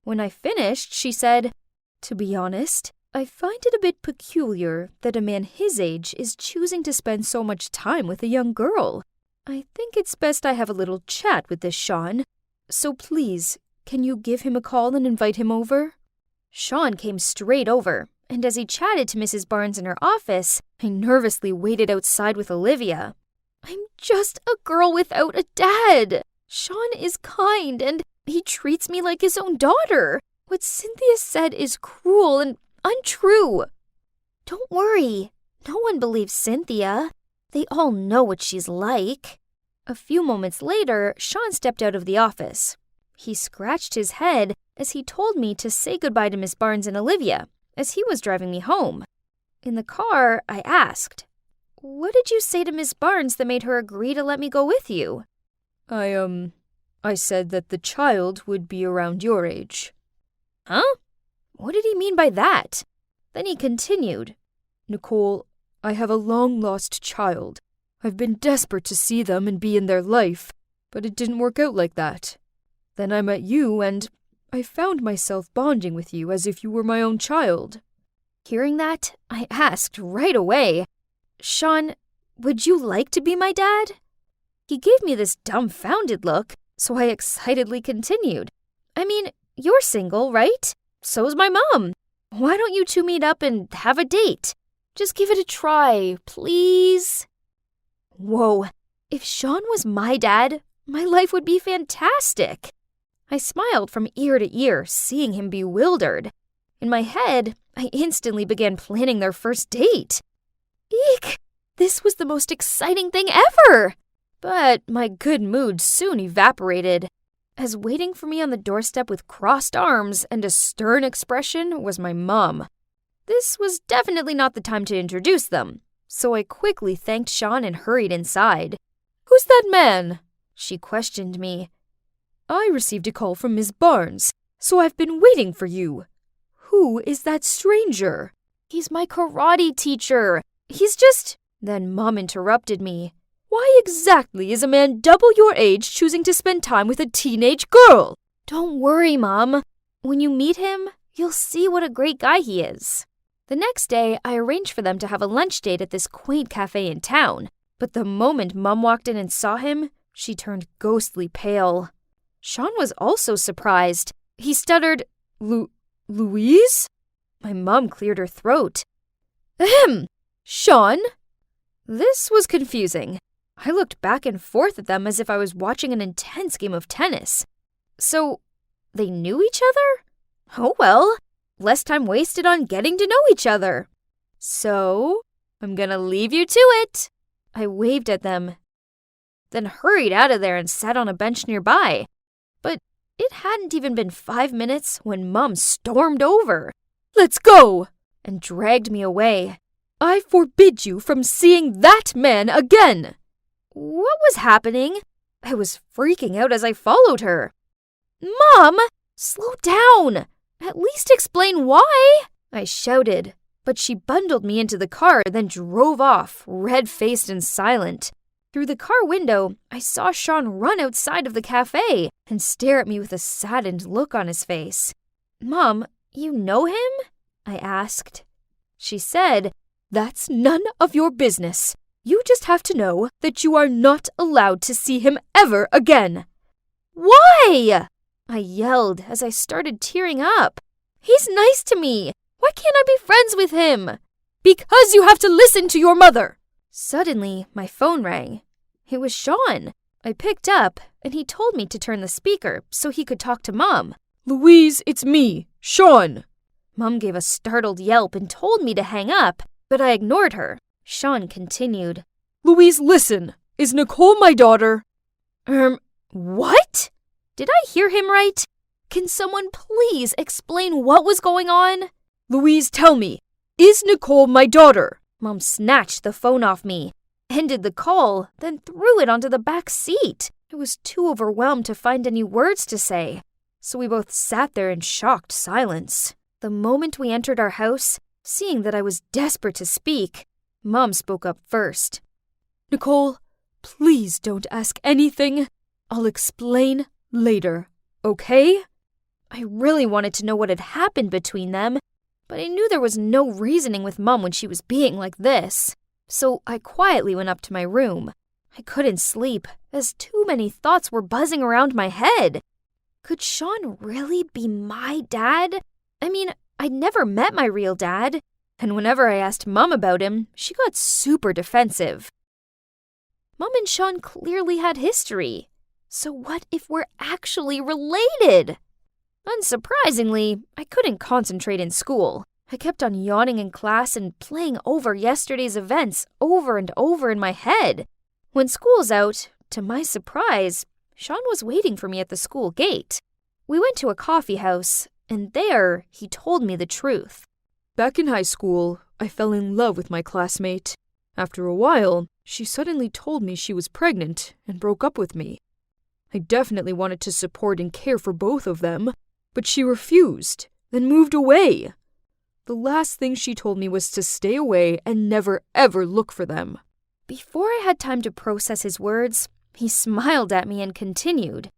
When I finished, she said, "To be honest, I find it a bit peculiar that a man his age is choosing to spend so much time with a young girl. I think it's best I have a little chat with this Sean. So please, can you give him a call and invite him over?" Sean came straight over, and as he chatted to Mrs. Barnes in her office, I nervously waited outside with Olivia. I'm just a girl without a dad. Sean is kind, and he treats me like his own daughter. What Cynthia said is cruel and untrue. Don't worry. No one believes Cynthia. They all know what she's like. A few moments later, Sean stepped out of the office. He scratched his head as he told me to say goodbye to Miss Barnes and Olivia, as he was driving me home. In the car, I asked, "What did you say to Miss Barnes that made her agree to let me go with you?" I said that the child would be around your age. Huh? What did he mean by that? Then he continued, "Nicole, I have a long-lost child. I've been desperate to see them and be in their life, but it didn't work out like that. Then I met you, and I found myself bonding with you as if you were my own child." Hearing that, I asked right away, "Sean, would you like to be my dad?" He gave me this dumbfounded look, so I excitedly continued, "I mean, you're single, right? So's my mom. Why don't you two meet up and have a date? Just give it a try, please." Whoa, if Sean was my dad, my life would be fantastic. I smiled from ear to ear, seeing him bewildered. In my head, I instantly began planning their first date. Eek! This was the most exciting thing ever! But my good mood soon evaporated, as waiting for me on the doorstep with crossed arms and a stern expression was my mom. This was definitely not the time to introduce them, so I quickly thanked Sean and hurried inside. "Who's that man?" she questioned me. "I received a call from Miss Barnes, so I've been waiting for you. Who is that stranger?" "He's my karate teacher. He's just—" Then Mom interrupted me. Why exactly is a man double your age choosing to spend time with a teenage girl? Don't worry, Mom. When you meet him, you'll see what a great guy he is. The next day, I arranged for them to have a lunch date at this quaint cafe in town. But the moment Mom walked in and saw him, she turned ghostly pale. Sean was also surprised. He stuttered, Louise? My mom cleared her throat. Ahem! Sean? This was confusing. I looked back and forth at them as if I was watching an intense game of tennis. So, they knew each other? Oh well, less time wasted on getting to know each other. So, I'm gonna leave you to it. I waved at them, then hurried out of there and sat on a bench nearby. But it hadn't even been 5 minutes when Mom stormed over. Let's go! And dragged me away. I forbid you from seeing that man again! What was happening? I was freaking out as I followed her. Mom! Slow down! At least explain why! I shouted, but she bundled me into the car, then drove off, red-faced and silent. Through the car window, I saw Sean run outside of the cafe and stare at me with a saddened look on his face. Mom, you know him? I asked. She said, That's none of your business. You just have to know that you are not allowed to see him ever again. Why? I yelled as I started tearing up. He's nice to me. Why can't I be friends with him? Because you have to listen to your mother. Suddenly, my phone rang. It was Sean. I picked up, and he told me to turn the speaker so he could talk to Mom. Louise, it's me, Sean. Mom gave a startled yelp and told me to hang up, but I ignored her. Sean continued. Louise, listen. Is Nicole my daughter? What? Did I hear him right? Can someone please explain what was going on? Louise, tell me. Is Nicole my daughter? Mom snatched the phone off me, ended the call, then threw it onto the back seat. I was too overwhelmed to find any words to say, so we both sat there in shocked silence. The moment we entered our house, seeing that I was desperate to speak, Mom spoke up first. Nicole, please don't ask anything. I'll explain later, okay? I really wanted to know what had happened between them, but I knew there was no reasoning with Mom when she was being like this. So I quietly went up to my room. I couldn't sleep, as too many thoughts were buzzing around my head. Could Sean really be my dad? I mean, I'd never met my real dad, and whenever I asked Mom about him, she got super defensive. Mom and Sean clearly had history. So what if we're actually related? Unsurprisingly, I couldn't concentrate in school. I kept on yawning in class and playing over yesterday's events over and over in my head. When school's out, to my surprise, Sean was waiting for me at the school gate. We went to a coffee house, and there he told me the truth. Back in high school, I fell in love with my classmate. After a while, she suddenly told me she was pregnant and broke up with me. I definitely wanted to support and care for both of them, but she refused, then moved away. The last thing she told me was to stay away and never ever look for them. Before I had time to process his words, he smiled at me and continued.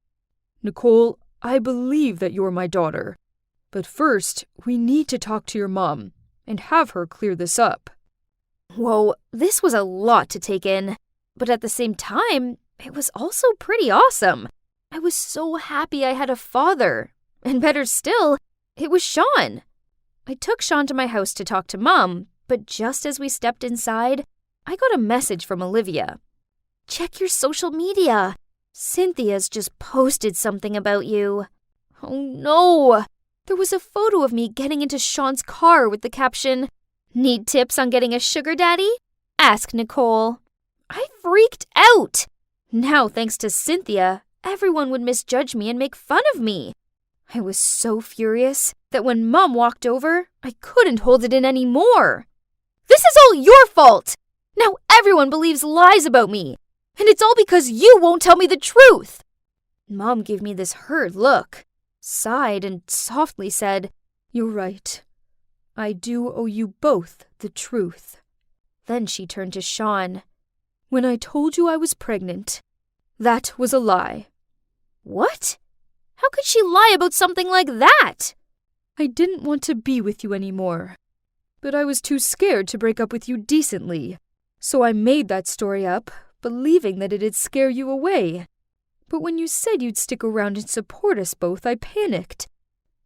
Nicole, I believe that you're my daughter. But first, we need to talk to your mom and have her clear this up. Whoa, this was a lot to take in. But at the same time, it was also pretty awesome. I was so happy I had a father. And better still, it was Sean. I took Sean to my house to talk to Mom, but just as we stepped inside, I got a message from Olivia. Check your social media. Cynthia's just posted something about you. Oh no! There was a photo of me getting into Sean's car with the caption, Need tips on getting a sugar daddy? Ask Nicole. I freaked out. Now, thanks to Cynthia, everyone would misjudge me and make fun of me. I was so furious that when Mom walked over, I couldn't hold it in anymore. This is all your fault! Now everyone believes lies about me, and it's all because you won't tell me the truth. Mom gave me this hurt look, sighed, and softly said, You're right. I do owe you both the truth. Then she turned to Sean. when I told you I was pregnant, that was a lie. What? How could she lie about something like that? I didn't want to be with you anymore, but I was too scared to break up with you decently. So I made that story up, believing that it'd scare you away. But when you said you'd stick around and support us both, I panicked.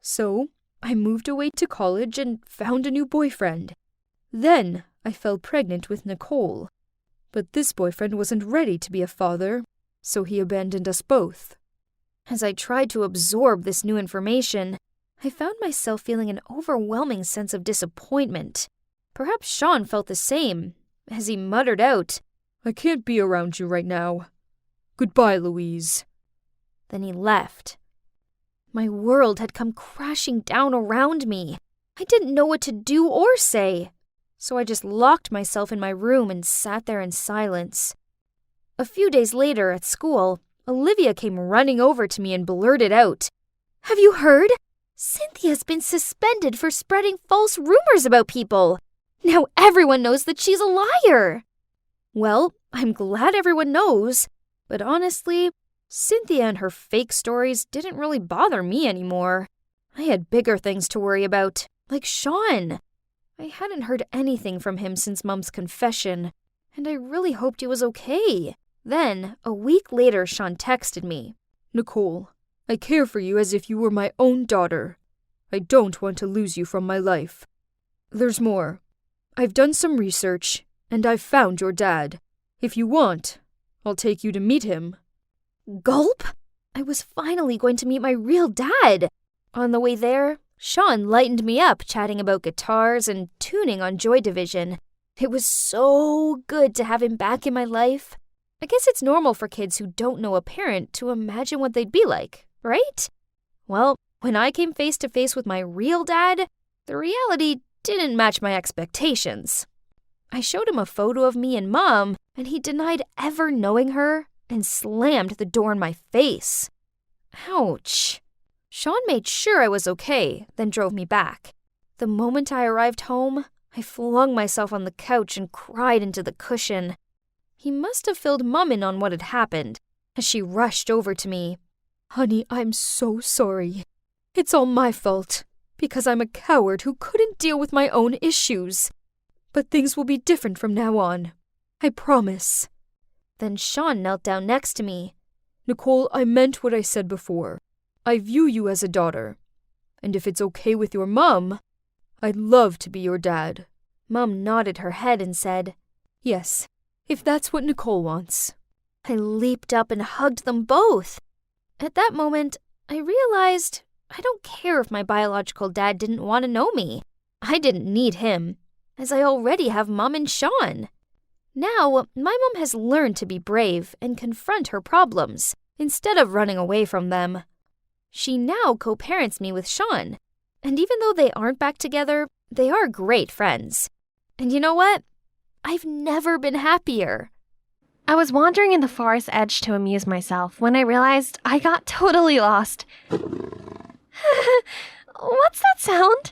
So I moved away to college and found a new boyfriend. Then I fell pregnant with Nicole. But this boyfriend wasn't ready to be a father, so he abandoned us both. As I tried to absorb this new information, I found myself feeling an overwhelming sense of disappointment. Perhaps Sean felt the same, as he muttered out, I can't be around you right now. Goodbye, Louise. Then he left. My world had come crashing down around me. I didn't know what to do or say, so I just locked myself in my room and sat there in silence. A few days later at school, Olivia came running over to me and blurted out, Have you heard? Cynthia's been suspended for spreading false rumors about people. Now everyone knows that she's a liar. Well, I'm glad everyone knows, but honestly, Cynthia and her fake stories didn't really bother me anymore. I had bigger things to worry about, like Sean. I hadn't heard anything from him since Mom's confession, and I really hoped he was okay. Then, a week later, Sean texted me. Nicole, I care for you as if you were my own daughter. I don't want to lose you from my life. There's more. I've done some research, and I've found your dad. If you want, I'll take you to meet him. Gulp! I was finally going to meet my real dad. On the way there, Sean lightened me up chatting about guitars and tuning on Joy Division. It was so good to have him back in my life. I guess it's normal for kids who don't know a parent to imagine what they'd be like, right? Well, when I came face to face with my real dad, the reality didn't match my expectations. I showed him a photo of me and Mom, and he denied ever knowing her and slammed the door in my face. Ouch. Sean made sure I was okay, then drove me back. The moment I arrived home, I flung myself on the couch and cried into the cushion. He must have filled Mom in on what had happened, as she rushed over to me. Honey, I'm so sorry. It's all my fault, because I'm a coward who couldn't deal with my own issues. But things will be different from now on. I promise. Then Sean knelt down next to me. Nicole, I meant what I said before. I view you as a daughter. And if it's okay with your mom, I'd love to be your dad. Mom nodded her head and said, Yes, if that's what Nicole wants. I leaped up and hugged them both. At that moment, I realized I don't care if my biological dad didn't want to know me. I didn't need him, as I already have Mom and Sean. Now, my mom has learned to be brave and confront her problems, instead of running away from them. She now co-parents me with Sean, and even though they aren't back together, they are great friends. And you know what? I've never been happier. I was wandering in the forest edge to amuse myself when I realized I got totally lost. What's that sound?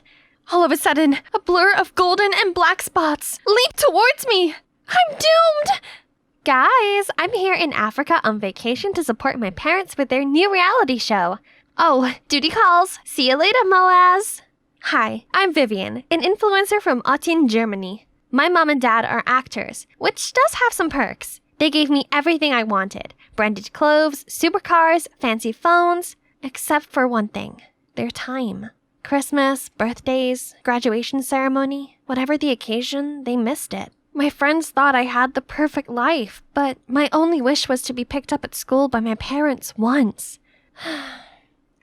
All of a sudden, a blur of golden and black spots leaped towards me. I'm doomed! Guys, I'm here in Africa on vacation to support my parents with their new reality show. Oh, duty calls. See you later, Moaz. Hi, I'm Vivian, an influencer from Aachen, Germany. My mom and dad are actors, which does have some perks. They gave me everything I wanted. Branded clothes, supercars, fancy phones. Except for one thing. Their time. Christmas, birthdays, graduation ceremony, whatever the occasion, they missed it. My friends thought I had the perfect life, but my only wish was to be picked up at school by my parents once.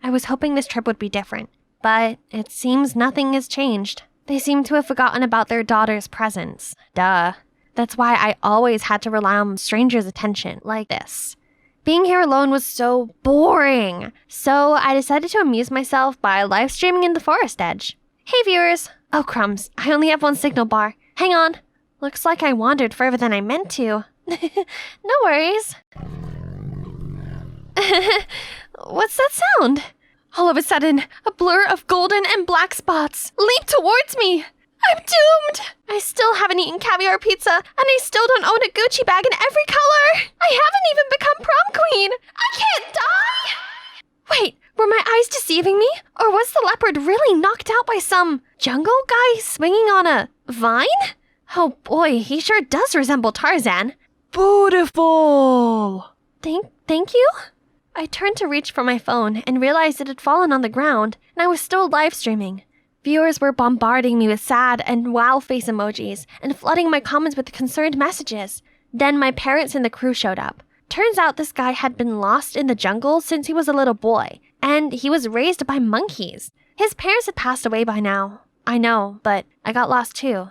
I was hoping this trip would be different, but it seems nothing has changed. They seem to have forgotten about their daughter's presence. Duh. That's why I always had to rely on strangers' attention, like this. Being here alone was so boring, so I decided to amuse myself by live streaming in the forest edge. Hey viewers! Oh crumbs, I only have one signal bar. Hang on. Looks like I wandered further than I meant to. No worries. What's that sound? All of a sudden, a blur of golden and black spots leaped towards me. I'm doomed! I still haven't eaten caviar pizza, and I still don't own a Gucci bag in every color! I haven't even become prom queen! I can't die! Wait, were my eyes deceiving me? Or was the leopard really knocked out by some jungle guy swinging on a vine? Oh boy, he sure does resemble Tarzan. Beautiful! Thank you? I turned to reach for my phone and realized it had fallen on the ground, and I was still live streaming. Viewers were bombarding me with sad and wow face emojis and flooding my comments with concerned messages. Then my parents and the crew showed up. Turns out this guy had been lost in the jungle since he was a little boy, and he was raised by monkeys. His parents had passed away by now. I know, but I got lost too.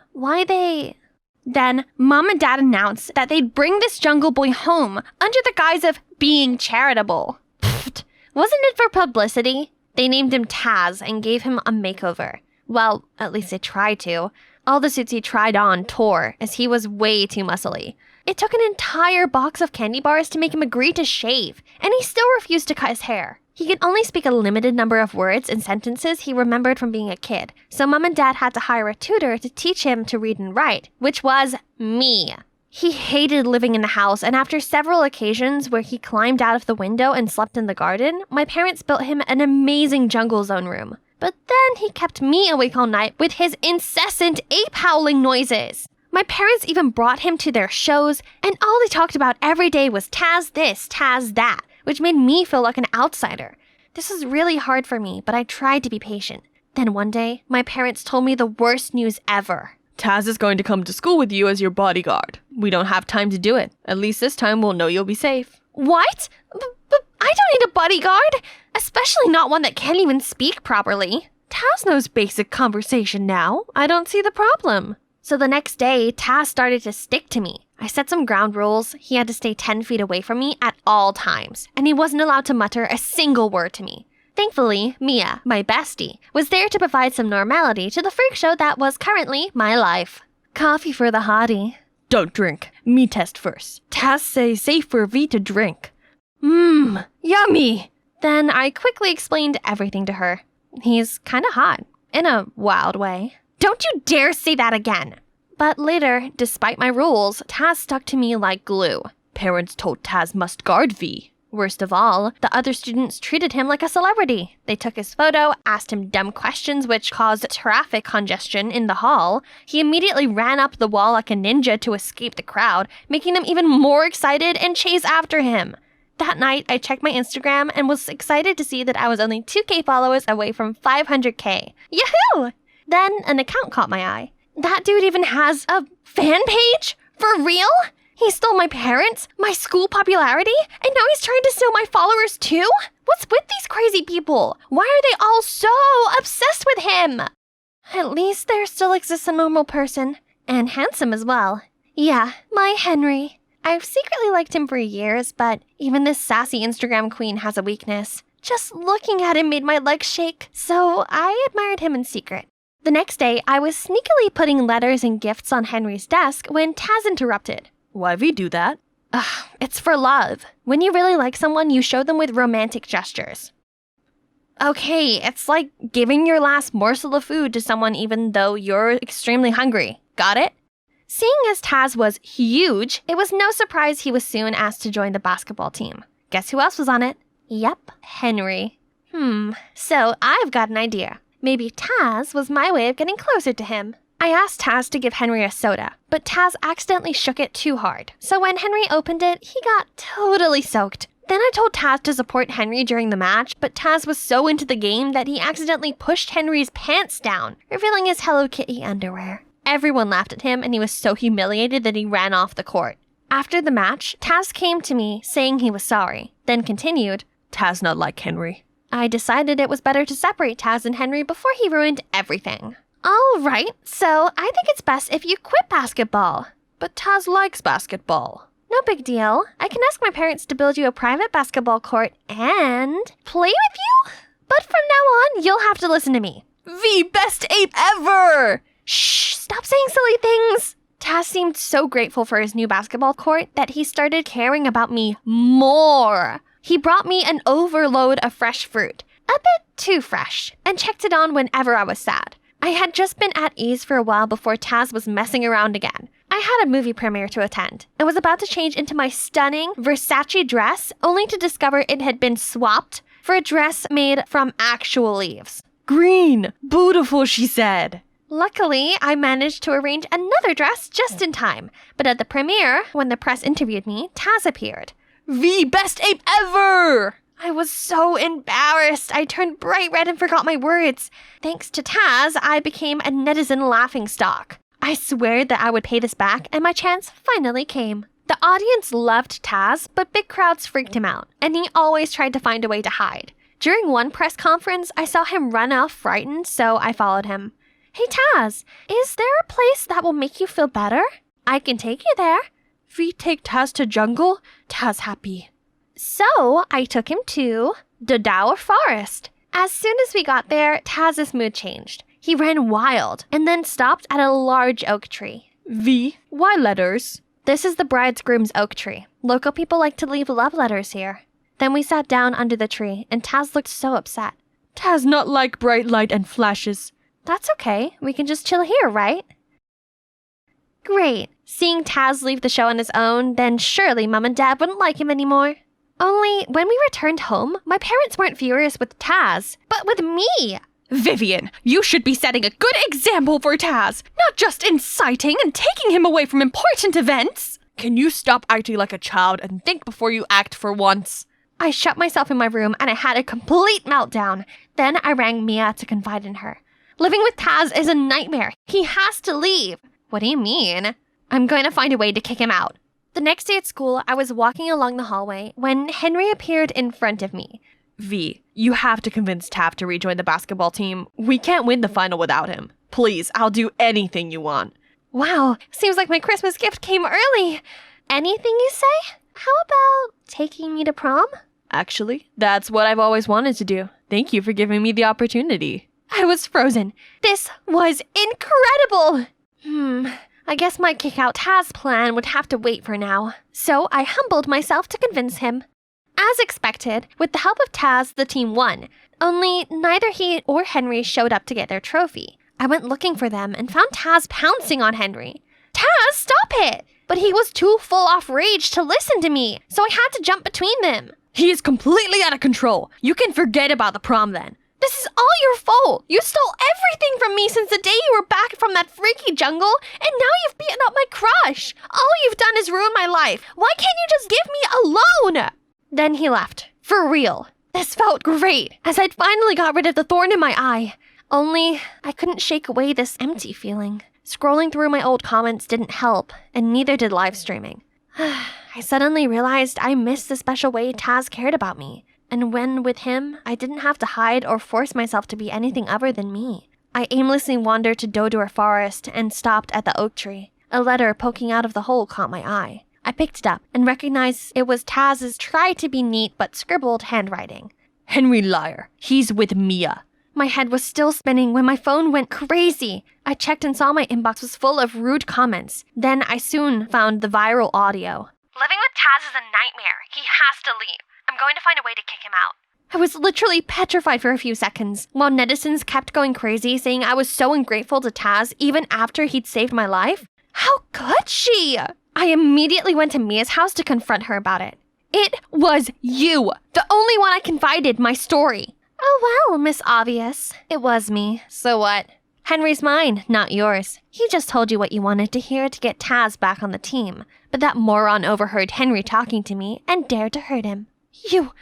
Then, Mom and Dad announced that they'd bring this jungle boy home under the guise of being charitable. Pfft, wasn't it for publicity? They named him Taz and gave him a makeover. Well, at least they tried to. All the suits he tried on tore, as he was way too muscly. It took an entire box of candy bars to make him agree to shave, and he still refused to cut his hair. He could only speak a limited number of words and sentences he remembered from being a kid, so Mom and Dad had to hire a tutor to teach him to read and write, which was me. He hated living in the house, and after several occasions where he climbed out of the window and slept in the garden, my parents built him an amazing jungle zone room. But then he kept me awake all night with his incessant ape howling noises. My parents even brought him to their shows, and all they talked about every day was Taz this, Taz that, which made me feel like an outsider. This was really hard for me, but I tried to be patient. Then one day, my parents told me the worst news ever. Taz is going to come to school with you as your bodyguard. We don't have time to do it. At least this time we'll know you'll be safe. What? But I don't need a bodyguard! Especially not one that can't even speak properly. Taz knows basic conversation now. I don't see the problem. So the next day, Taz started to stick to me. I set some ground rules. He had to stay 10 feet away from me at all times, and he wasn't allowed to mutter a single word to me. Thankfully, Mia, my bestie, was there to provide some normality to the freak show that was currently my life. Coffee for the hottie. Don't drink. Me test first. Taz say safe for V to drink. Yummy! Then I quickly explained everything to her. He's kinda hot, in a wild way. Don't you dare say that again! But later, despite my rules, Taz stuck to me like glue. Parents told Taz must guard V. Worst of all, the other students treated him like a celebrity. They took his photo, asked him dumb questions which caused traffic congestion in the hall. He immediately ran up the wall like a ninja to escape the crowd, making them even more excited and chase after him. That night, I checked my Instagram and was excited to see that I was only 2K followers away from 500K. Yahoo! Then an account caught my eye. That dude even has a fan page? For real? He stole my parents, my school popularity, and now he's trying to steal my followers too? What's with these crazy people? Why are they all so obsessed with him? At least there still exists a normal person, and handsome as well. Yeah, my Henry. I've secretly liked him for years, but even this sassy Instagram queen has a weakness. Just looking at him made my legs shake, so I admired him in secret. The next day, I was sneakily putting letters and gifts on Henry's desk when Taz interrupted. Why we do that? It's for love. When you really like someone, you show them with romantic gestures. Okay, it's like giving your last morsel of food to someone even though you're extremely hungry. Got it? Seeing as Taz was huge, it was no surprise he was soon asked to join the basketball team. Guess who else was on it? Yep, Henry. So I've got an idea. Maybe Taz was my way of getting closer to him. I asked Taz to give Henry a soda, but Taz accidentally shook it too hard. So when Henry opened it, he got totally soaked. Then I told Taz to support Henry during the match, but Taz was so into the game that he accidentally pushed Henry's pants down, revealing his Hello Kitty underwear. Everyone laughed at him, and he was so humiliated that he ran off the court. After the match, Taz came to me saying he was sorry, then continued, Taz not like Henry. I decided it was better to separate Taz and Henry before he ruined everything. All right, so I think it's best if you quit basketball. But Taz likes basketball. No big deal. I can ask my parents to build you a private basketball court and play with you? But from now on, you'll have to listen to me. The best ape ever! Shh, stop saying silly things. Taz seemed so grateful for his new basketball court that he started caring about me more. He brought me an overload of fresh fruit, a bit too fresh, and checked it on whenever I was sad. I had just been at ease for a while before Taz was messing around again. I had a movie premiere to attend and was about to change into my stunning Versace dress, only to discover it had been swapped for a dress made from actual leaves. Green! Beautiful, she said. Luckily, I managed to arrange another dress just in time. But at the premiere, when the press interviewed me, Taz appeared. V, best ape ever! I was so embarrassed. I turned bright red and forgot my words. Thanks to Taz, I became a netizen laughingstock. I swear that I would pay this back, and my chance finally came. The audience loved Taz, but big crowds freaked him out, and he always tried to find a way to hide. During one press conference, I saw him run off frightened, so I followed him. Hey Taz, is there a place that will make you feel better? I can take you there. V, take Taz to jungle? Taz happy. So I took him to the Dower Forest. As soon as we got there, Taz's mood changed. He ran wild and then stopped at a large oak tree. V, why letters? This is the bridegroom's oak tree. Local people like to leave love letters here. Then we sat down under the tree, and Taz looked so upset. Taz not like bright light and flashes. That's okay. We can just chill here, right? Great. Seeing Taz leave the show on his own, then surely Mom and Dad wouldn't like him anymore. Only, when we returned home, my parents weren't furious with Taz, but with me. Vivian, you should be setting a good example for Taz, not just inciting and taking him away from important events. Can you stop acting like a child and think before you act for once? I shut myself in my room and I had a complete meltdown. Then I rang Mia to confide in her. Living with Taz is a nightmare. He has to leave. What do you mean? I'm going to find a way to kick him out. The next day at school, I was walking along the hallway when Henry appeared in front of me. V, you have to convince Taft to rejoin the basketball team. We can't win the final without him. Please, I'll do anything you want. Wow, seems like my Christmas gift came early. Anything you say? How about taking me to prom? Actually, that's what I've always wanted to do. Thank you for giving me the opportunity. I was frozen. This was incredible! I guess my kick-out Taz plan would have to wait for now. So I humbled myself to convince him. As expected, with the help of Taz, the team won. Only neither he or Henry showed up to get their trophy. I went looking for them and found Taz pouncing on Henry. Taz, stop it! But he was too full off rage to listen to me, so I had to jump between them. He is completely out of control. You can forget about the prom then. This is all your fault. You stole everything from me since the day you were back from that freaky jungle, and now you've beaten up my crush. All you've done is ruin my life. Why can't you just give me alone? Then he left. For real. This felt great, as I'd finally got rid of the thorn in my eye. Only, I couldn't shake away this empty feeling. Scrolling through my old comments didn't help, and neither did live streaming. I suddenly realized I missed the special way Taz cared about me. And when with him, I didn't have to hide or force myself to be anything other than me. I aimlessly wandered to Dodoor Forest and stopped at the oak tree. A letter poking out of the hole caught my eye. I picked it up and recognized it was Taz's try-to-be-neat but scribbled handwriting. Henry liar. He's with Mia. My head was still spinning when my phone went crazy. I checked and saw my inbox was full of rude comments. Then I soon found the viral audio. Living with Taz is a nightmare. He has to leave. I'm going to find a way to kick him out. I was literally petrified for a few seconds, while netizens kept going crazy, saying I was so ungrateful to Taz even after he'd saved my life. How could she? I immediately went to Mia's house to confront her about it. It was you, the only one I confided my story. Oh well, Miss Obvious. It was me. So what? Henry's mine, not yours. He just told you what you wanted to hear to get Taz back on the team. But that moron overheard Henry talking to me and dared to hurt him. You!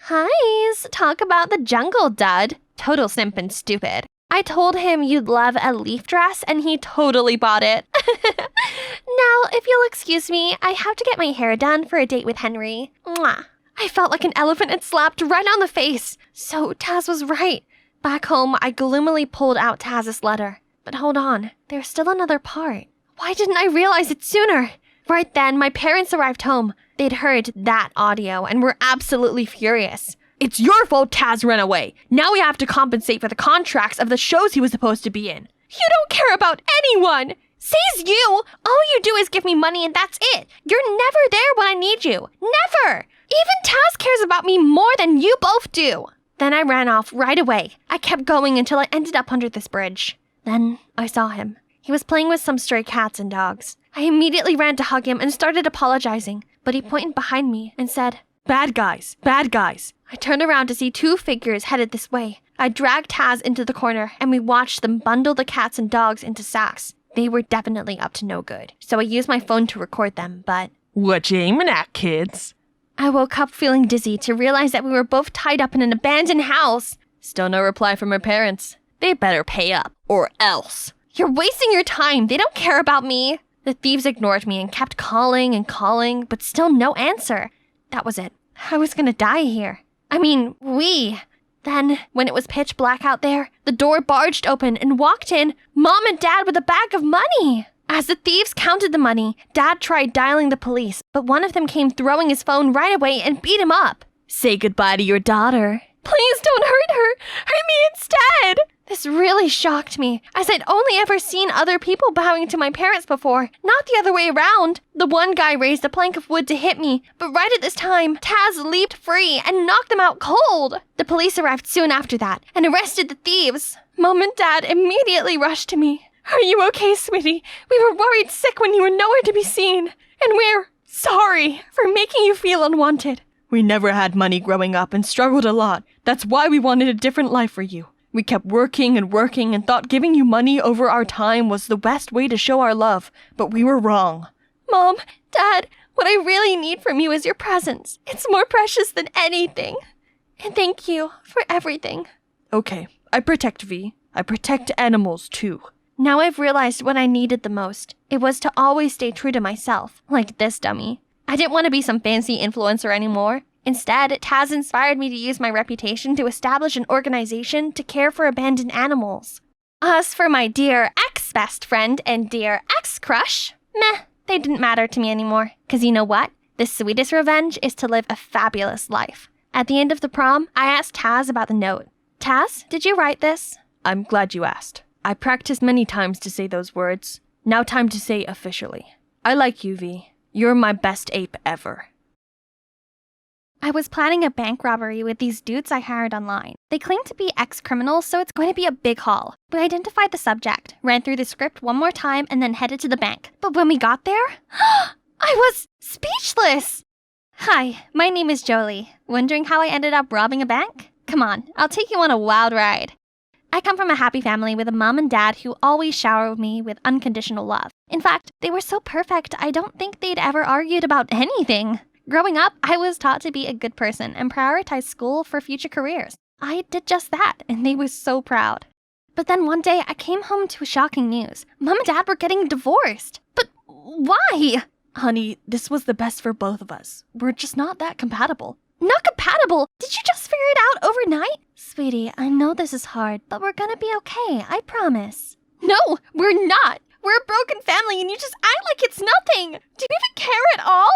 Hi, talk about the jungle, dud. Total simp and stupid. I told him you'd love a leaf dress and he totally bought it. Now, if you'll excuse me, I have to get my hair done for a date with Henry. Mwah. I felt like an elephant had slapped right on the face. So Taz was right. Back home, I gloomily pulled out Taz's letter. But hold on, there's still another part. Why didn't I realize it sooner? Right then, my parents arrived home. They'd heard that audio and were absolutely furious. It's your fault Taz ran away. Now we have to compensate for the contracts of the shows he was supposed to be in. You don't care about anyone! Says you! All you do is give me money and that's it. You're never there when I need you. Never! Even Taz cares about me more than you both do. Then I ran off right away. I kept going until I ended up under this bridge. Then I saw him. He was playing with some stray cats and dogs. I immediately ran to hug him and started apologizing, but he pointed behind me and said, "Bad guys, bad guys." I turned around to see 2 figures headed this way. I dragged Taz into the corner and we watched them bundle the cats and dogs into sacks. They were definitely up to no good, so I used my phone to record them, but... What you aiming at, kids? I woke up feeling dizzy to realize that we were both tied up in an abandoned house. Still no reply from her parents. They better pay up, or else. You're wasting your time. They don't care about me. The thieves ignored me and kept calling and calling, but still no answer. That was it. I was gonna die here. We. Then, when it was pitch black out there, the door barged open and walked in Mom and Dad with a bag of money. As the thieves counted the money, Dad tried dialing the police, but one of them came throwing his phone right away and beat him up. Say goodbye to your daughter. Please don't hurt her. Hurt me instead. This really shocked me, as I'd only ever seen other people bowing to my parents before, not the other way around. The one guy raised a plank of wood to hit me, but right at this time, Taz leaped free and knocked them out cold. The police arrived soon after that and arrested the thieves. Mom and Dad immediately rushed to me. "Are you okay, sweetie? We were worried sick when you were nowhere to be seen, and we're sorry for making you feel unwanted." We never had money growing up and struggled a lot. That's why we wanted a different life for you. We kept working and thought giving you money over our time was the best way to show our love, but we were wrong. Mom, Dad, what I really need from you is your presence. It's more precious than anything. And thank you for everything. Okay, I protect V. I protect animals too. Now I've realized what I needed the most. It was to always stay true to myself, like this dummy. I didn't want to be some fancy influencer anymore. Instead, Taz inspired me to use my reputation to establish an organization to care for abandoned animals. As for my dear ex-best friend and dear ex-crush, meh, they didn't matter to me anymore. 'Cause you know what? The sweetest revenge is to live a fabulous life. At the end of the prom, I asked Taz about the note. Taz, did you write this? I'm glad you asked. I practiced many times to say those words. Now time to say officially. I like you, V. You're my best ape ever. I was planning a bank robbery with these dudes I hired online. They claim to be ex-criminals, so it's going to be a big haul. We identified the subject, ran through the script one more time, and then headed to the bank. But when we got there, I was speechless! Hi, my name is Jolie. Wondering how I ended up robbing a bank? Come on, I'll take you on a wild ride. I come from a happy family with a mom and dad who always showered me with unconditional love. In fact, they were so perfect, I don't think they'd ever argued about anything. Growing up, I was taught to be a good person and prioritize school for future careers. I did just that, and they were so proud. But then one day, I came home to shocking news. Mom and Dad were getting divorced. But why? Honey, this was the best for both of us. We're just not that compatible. Not compatible? Did you just figure it out overnight? Sweetie, I know this is hard, but we're gonna be okay, I promise. No, we're not. We're a broken family and you just act like it's nothing. Do you even care at all?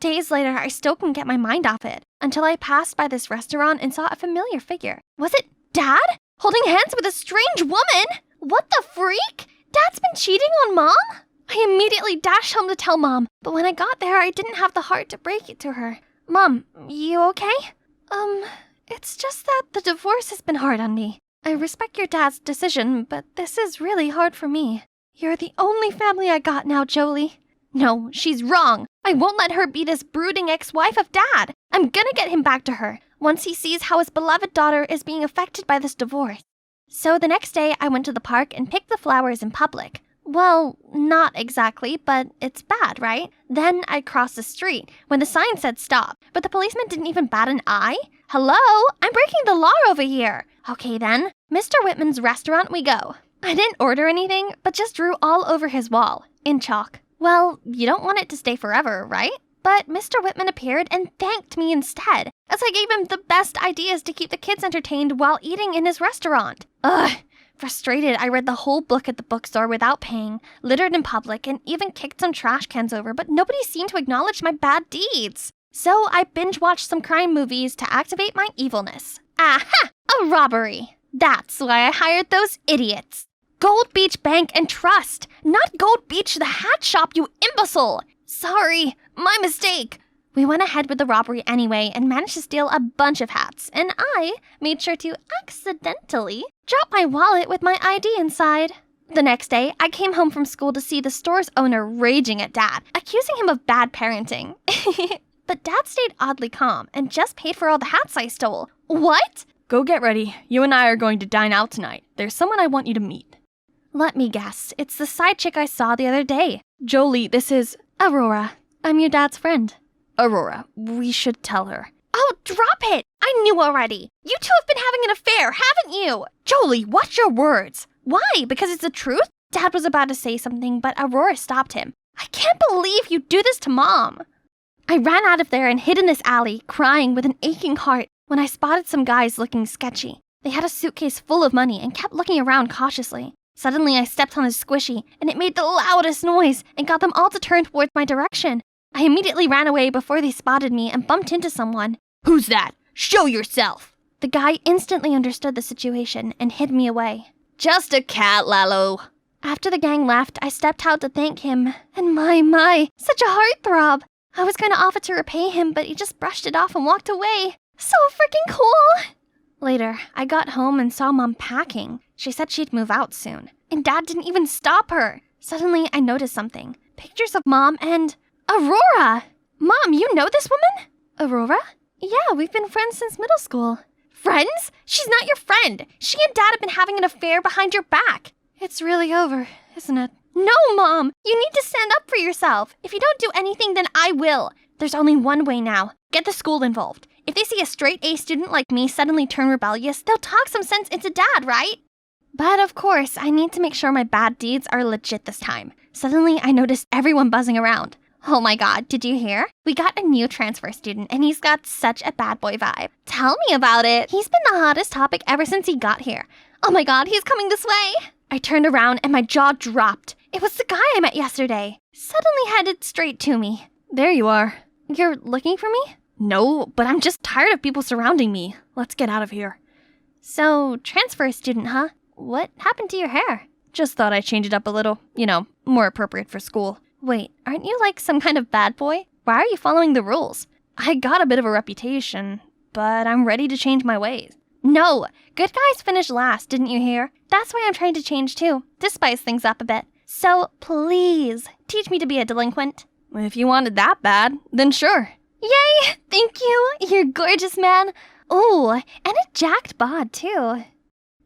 Days later, I still couldn't get my mind off it, until I passed by this restaurant and saw a familiar figure. Was it Dad? Holding hands with a strange woman? What the freak? Dad's been cheating on Mom? I immediately dashed home to tell Mom, but when I got there, I didn't have the heart to break it to her. Mom, you okay? It's just that the divorce has been hard on me. I respect your dad's decision, but this is really hard for me. You're the only family I got now, Jolie. No, she's wrong. I won't let her be this brooding ex-wife of Dad. I'm gonna get him back to her, once he sees how his beloved daughter is being affected by this divorce. So the next day, I went to the park and picked the flowers in public. Well, not exactly, but it's bad, right? Then I crossed the street when the sign said stop, but the policeman didn't even bat an eye. Hello? I'm breaking the law over here. Okay then, Mr. Whitman's restaurant we go. I didn't order anything, but just drew all over his wall, in chalk. Well, you don't want it to stay forever, right? But Mr. Whitman appeared and thanked me instead, as I gave him the best ideas to keep the kids entertained while eating in his restaurant. Ugh. Frustrated, I read the whole book at the bookstore without paying, littered in public, and even kicked some trash cans over, but nobody seemed to acknowledge my bad deeds. So I binge-watched some crime movies to activate my evilness. Aha! A robbery! That's why I hired those idiots. Gold Beach Bank and Trust, not Gold Beach the hat shop, you imbecile! Sorry, my mistake. We went ahead with the robbery anyway and managed to steal a bunch of hats, and I made sure to accidentally drop my wallet with my ID inside. The next day, I came home from school to see the store's owner raging at Dad, accusing him of bad parenting. But Dad stayed oddly calm and just paid for all the hats I stole. What? Go get ready. You and I are going to dine out tonight. There's someone I want you to meet. Let me guess. It's the side chick I saw the other day. Jolie, this is Aurora. I'm your dad's friend. Aurora, we should tell her. Oh, drop it! I knew already. You two have been having an affair, haven't you? Jolie, watch your words. Why? Because it's the truth? Dad was about to say something, but Aurora stopped him. I can't believe you do this to Mom. I ran out of there and hid in this alley, crying with an aching heart, when I spotted some guys looking sketchy. They had a suitcase full of money and kept looking around cautiously. Suddenly, I stepped on a squishy, and it made the loudest noise and got them all to turn towards my direction. I immediately ran away before they spotted me and bumped into someone. Who's that? Show yourself! The guy instantly understood the situation and hid me away. Just a cat, Lalo. After the gang left, I stepped out to thank him. And my, such a heartthrob. I was going to offer to repay him, but he just brushed it off and walked away. So freaking cool! Later, I got home and saw Mom packing. She said she'd move out soon. And Dad didn't even stop her. Suddenly, I noticed something. Pictures of Mom and Aurora! Mom, you know this woman? Aurora? Yeah, we've been friends since middle school. Friends? She's not your friend. She and Dad have been having an affair behind your back. It's really over, isn't it? No, Mom! You need to stand up for yourself. If you don't do anything, then I will. There's only one way now. Get the school involved. If they see a straight-A student like me suddenly turn rebellious, they'll talk some sense into Dad, right? But of course, I need to make sure my bad deeds are legit this time. Suddenly, I noticed everyone buzzing around. Oh my god, did you hear? We got a new transfer student, and he's got such a bad boy vibe. Tell me about it. He's been the hottest topic ever since he got here. Oh my god, he's coming this way. I turned around and my jaw dropped. It was the guy I met yesterday. Suddenly headed straight to me. There you are. You're looking for me? No, but I'm just tired of people surrounding me. Let's get out of here. So, transfer student, huh? What happened to your hair? Just thought I'd change it up a little. You know, more appropriate for school. Wait, aren't you like some kind of bad boy? Why are you following the rules? I got a bit of a reputation, but I'm ready to change my ways. No! Good guys finish last, didn't you hear? That's why I'm trying to change too, to spice things up a bit. So, please, teach me to be a delinquent. If you wanted that bad, then sure. Yay! Thank you! You're gorgeous, man. Oh, and a jacked bod, too.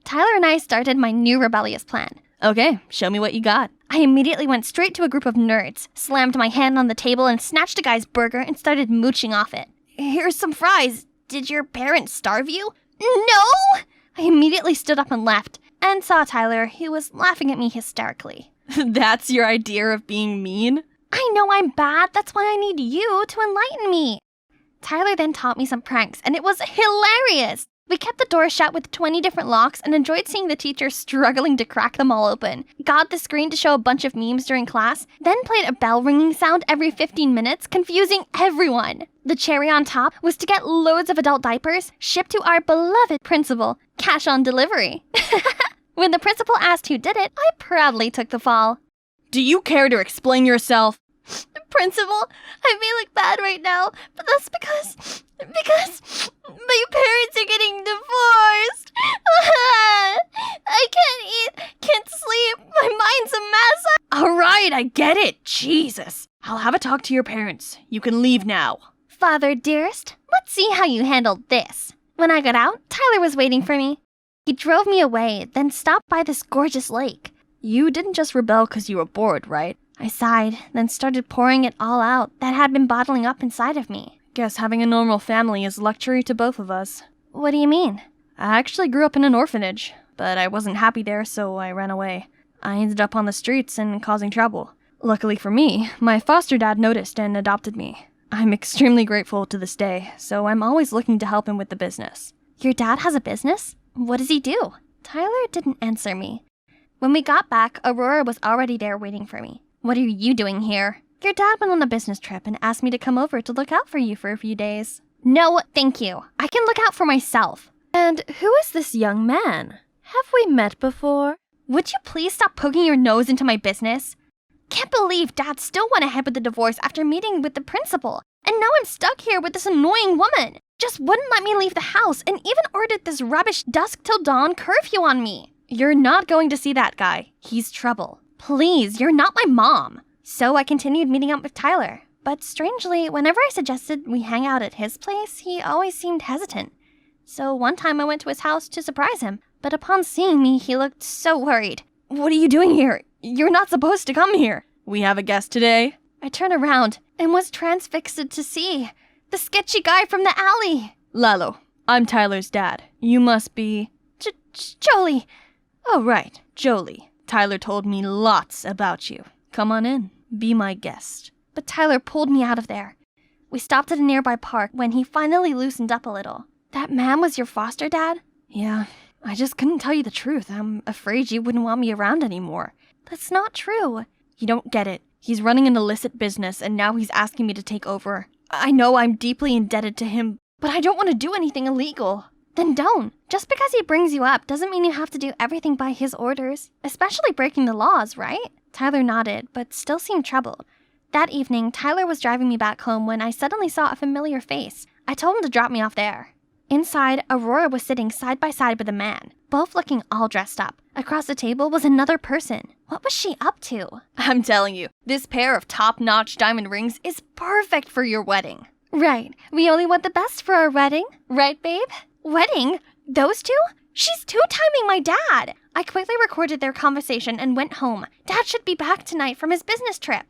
Tyler and I started my new rebellious plan. Okay, show me what you got. I immediately went straight to a group of nerds, slammed my hand on the table and snatched a guy's burger and started mooching off it. Here's some fries. Did your parents starve you? No! I immediately stood up and left, and saw Tyler, who was laughing at me hysterically. That's your idea of being mean? I know I'm bad, that's why I need you to enlighten me. Tyler then taught me some pranks, and it was hilarious. We kept the door shut with 20 different locks and enjoyed seeing the teacher struggling to crack them all open. Got the screen to show a bunch of memes during class, then played a bell ringing sound every 15 minutes, confusing everyone. The cherry on top was to get loads of adult diapers shipped to our beloved principal, cash on delivery. When the principal asked who did it, I proudly took the fall. Do you care to explain yourself? Principal, I may look bad right now, but that's because my parents are getting divorced. I can't eat, can't sleep, my mind's a mess. All right, I get it. Jesus. I'll have a talk to your parents. You can leave now. Father dearest, let's see how you handled this. When I got out, Tyler was waiting for me. He drove me away, then stopped by this gorgeous lake. You didn't just rebel because you were bored, right? I sighed, then started pouring it all out that had been bottling up inside of me. Guess having a normal family is luxury to both of us. What do you mean? I actually grew up in an orphanage, but I wasn't happy there, so I ran away. I ended up on the streets and causing trouble. Luckily for me, my foster dad noticed and adopted me. I'm extremely grateful to this day, so I'm always looking to help him with the business. Your dad has a business? What does he do? Tyler didn't answer me. When we got back, Aurora was already there waiting for me. What are you doing here? Your dad went on a business trip and asked me to come over to look out for you for a few days. No, thank you. I can look out for myself. And who is this young man? Have we met before? Would you please stop poking your nose into my business? Can't believe Dad still went ahead with the divorce after meeting with the principal. And now I'm stuck here with this annoying woman. Just wouldn't let me leave the house and even ordered this rubbish dusk till dawn curfew on me. You're not going to see that guy. He's trouble. Please, you're not my mom. So I continued meeting up with Tyler. But strangely, whenever I suggested we hang out at his place, he always seemed hesitant. So one time I went to his house to surprise him, but upon seeing me, he looked so worried. What are you doing here? You're not supposed to come here. We have a guest today. I turned around and was transfixed to see the sketchy guy from the alley. Lalo, I'm Tyler's dad. You must be... Jolie. Oh, right, Jolie. Tyler told me lots about you. Come on in. Be my guest. But Tyler pulled me out of there. We stopped at a nearby park when he finally loosened up a little. That man was your foster dad? Yeah, I just couldn't tell you the truth. I'm afraid you wouldn't want me around anymore. That's not true. You don't get it. He's running an illicit business, and now he's asking me to take over. I know I'm deeply indebted to him, but I don't want to do anything illegal. Then don't. Just because he brings you up doesn't mean you have to do everything by his orders, especially breaking the laws, right? Tyler nodded, but still seemed troubled. That evening, Tyler was driving me back home when I suddenly saw a familiar face. I told him to drop me off there. Inside, Aurora was sitting side by side with a man, both looking all dressed up. Across the table was another person. What was she up to? I'm telling you, this pair of top-notch diamond rings is perfect for your wedding. Right. We only want the best for our wedding. Right, babe? Wedding? Those two? She's two-timing my dad. I quickly recorded their conversation and went home. Dad should be back tonight from his business trip.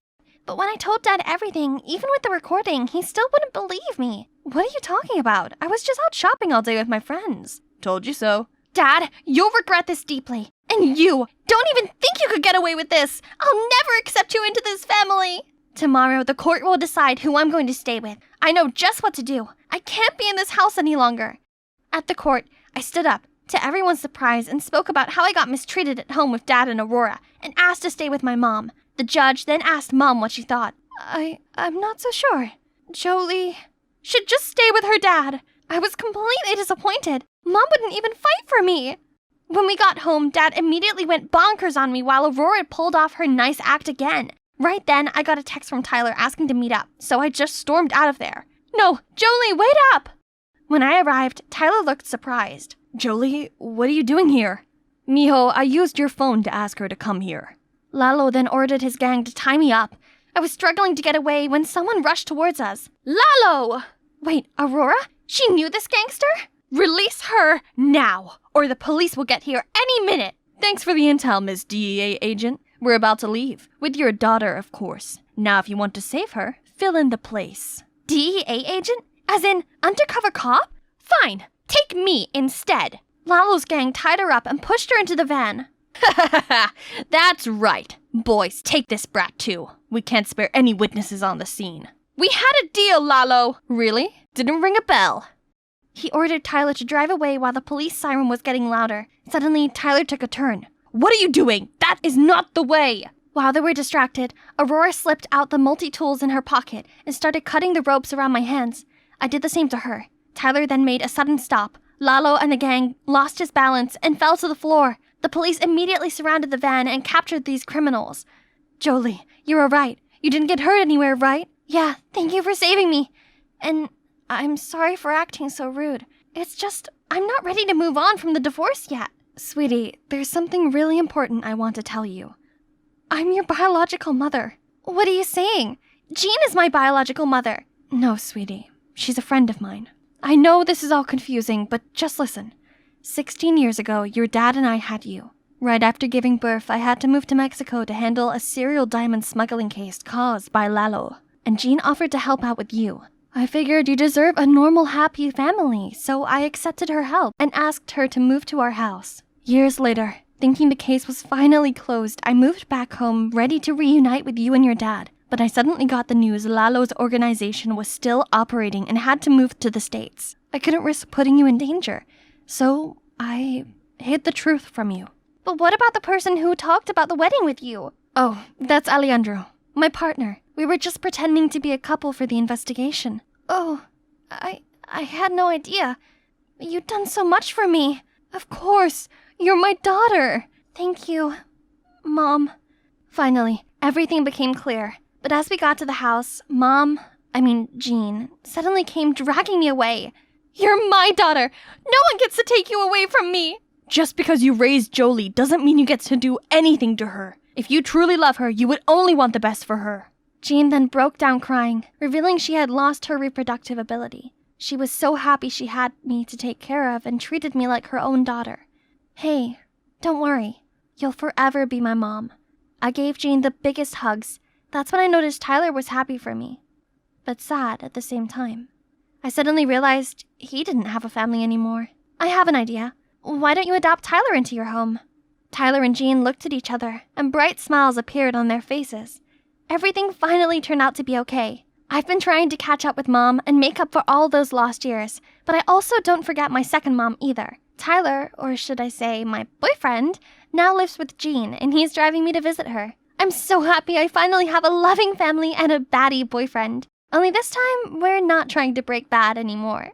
But when I told Dad everything, even with the recording, he still wouldn't believe me. What are you talking about? I was just out shopping all day with my friends. Told you so. Dad, you'll regret this deeply. And you, don't even think you could get away with this. I'll never accept you into this family. Tomorrow, the court will decide who I'm going to stay with. I know just what to do. I can't be in this house any longer. At the court, I stood up, to everyone's surprise, and spoke about how I got mistreated at home with Dad and Aurora, and asked to stay with my mom. The judge then asked Mom what she thought. I'm not so sure. Jolie should just stay with her dad. I was completely disappointed. Mom wouldn't even fight for me. When we got home, Dad immediately went bonkers on me while Aurora pulled off her nice act again. Right then, I got a text from Tyler asking to meet up, so I just stormed out of there. No, Jolie, wait up! When I arrived, Tyler looked surprised. Jolie, what are you doing here? Mijo, I used your phone to ask her to come here. Lalo then ordered his gang to tie me up. I was struggling to get away when someone rushed towards us. Lalo! Wait, Aurora? She knew this gangster? Release her now, or the police will get here any minute. Thanks for the intel, Miss DEA agent. We're about to leave. With your daughter, of course. Now, if you want to save her, fill in the place. DEA agent? As in, undercover cop? Fine, take me instead. Lalo's gang tied her up and pushed her into the van. That's right. Boys, take this brat too. We can't spare any witnesses on the scene. We had a deal, Lalo. Really? Didn't ring a bell. He ordered Tyler to drive away while the police siren was getting louder. Suddenly, Tyler took a turn. What are you doing? That is not the way! While they were distracted, Aurora slipped out the multi-tools in her pocket and started cutting the ropes around my hands. I did the same to her. Tyler then made a sudden stop. Lalo and the gang lost his balance and fell to the floor. The police immediately surrounded the van and captured these criminals. Jolie, you were right. You didn't get hurt anywhere, right? Yeah, thank you for saving me. And I'm sorry for acting so rude. It's just, I'm not ready to move on from the divorce yet. Sweetie, there's something really important I want to tell you. I'm your biological mother. What are you saying? Jean is my biological mother. No, sweetie. She's a friend of mine. I know this is all confusing, but just listen. 16 years ago, your dad and I had you. Right after giving birth, I had to move to Mexico to handle a serial diamond smuggling case caused by Lalo. And Jean offered to help out with you. I figured you deserve a normal, happy family, so I accepted her help and asked her to move to our house. Years later, thinking the case was finally closed, I moved back home, ready to reunite with you and your dad. But I suddenly got the news Lalo's organization was still operating and had to move to the States. I couldn't risk putting you in danger, so I hid the truth from you. But what about the person who talked about the wedding with you? Oh, that's Alejandro, my partner. We were just pretending to be a couple for the investigation. Oh, I had no idea. You've done so much for me. Of course, you're my daughter. Thank you, Mom. Finally, everything became clear. But as we got to the house, Mom, Jean, suddenly came dragging me away. You're my daughter. No one gets to take you away from me. Just because you raised Jolie doesn't mean you get to do anything to her. If you truly love her, you would only want the best for her. Jean then broke down crying, revealing she had lost her reproductive ability. She was so happy she had me to take care of and treated me like her own daughter. Hey, don't worry. You'll forever be my mom. I gave Jean the biggest hugs. That's when I noticed Tyler was happy for me, but sad at the same time. I suddenly realized he didn't have a family anymore. I have an idea. Why don't you adopt Tyler into your home? Tyler and Jean looked at each other, and bright smiles appeared on their faces. Everything finally turned out to be okay. I've been trying to catch up with Mom and make up for all those lost years, but I also don't forget my second mom either. Tyler, or should I say my boyfriend, now lives with Jean, and he's driving me to visit her. I'm so happy I finally have a loving family and a baddie boyfriend. Only this time, we're not trying to break bad anymore.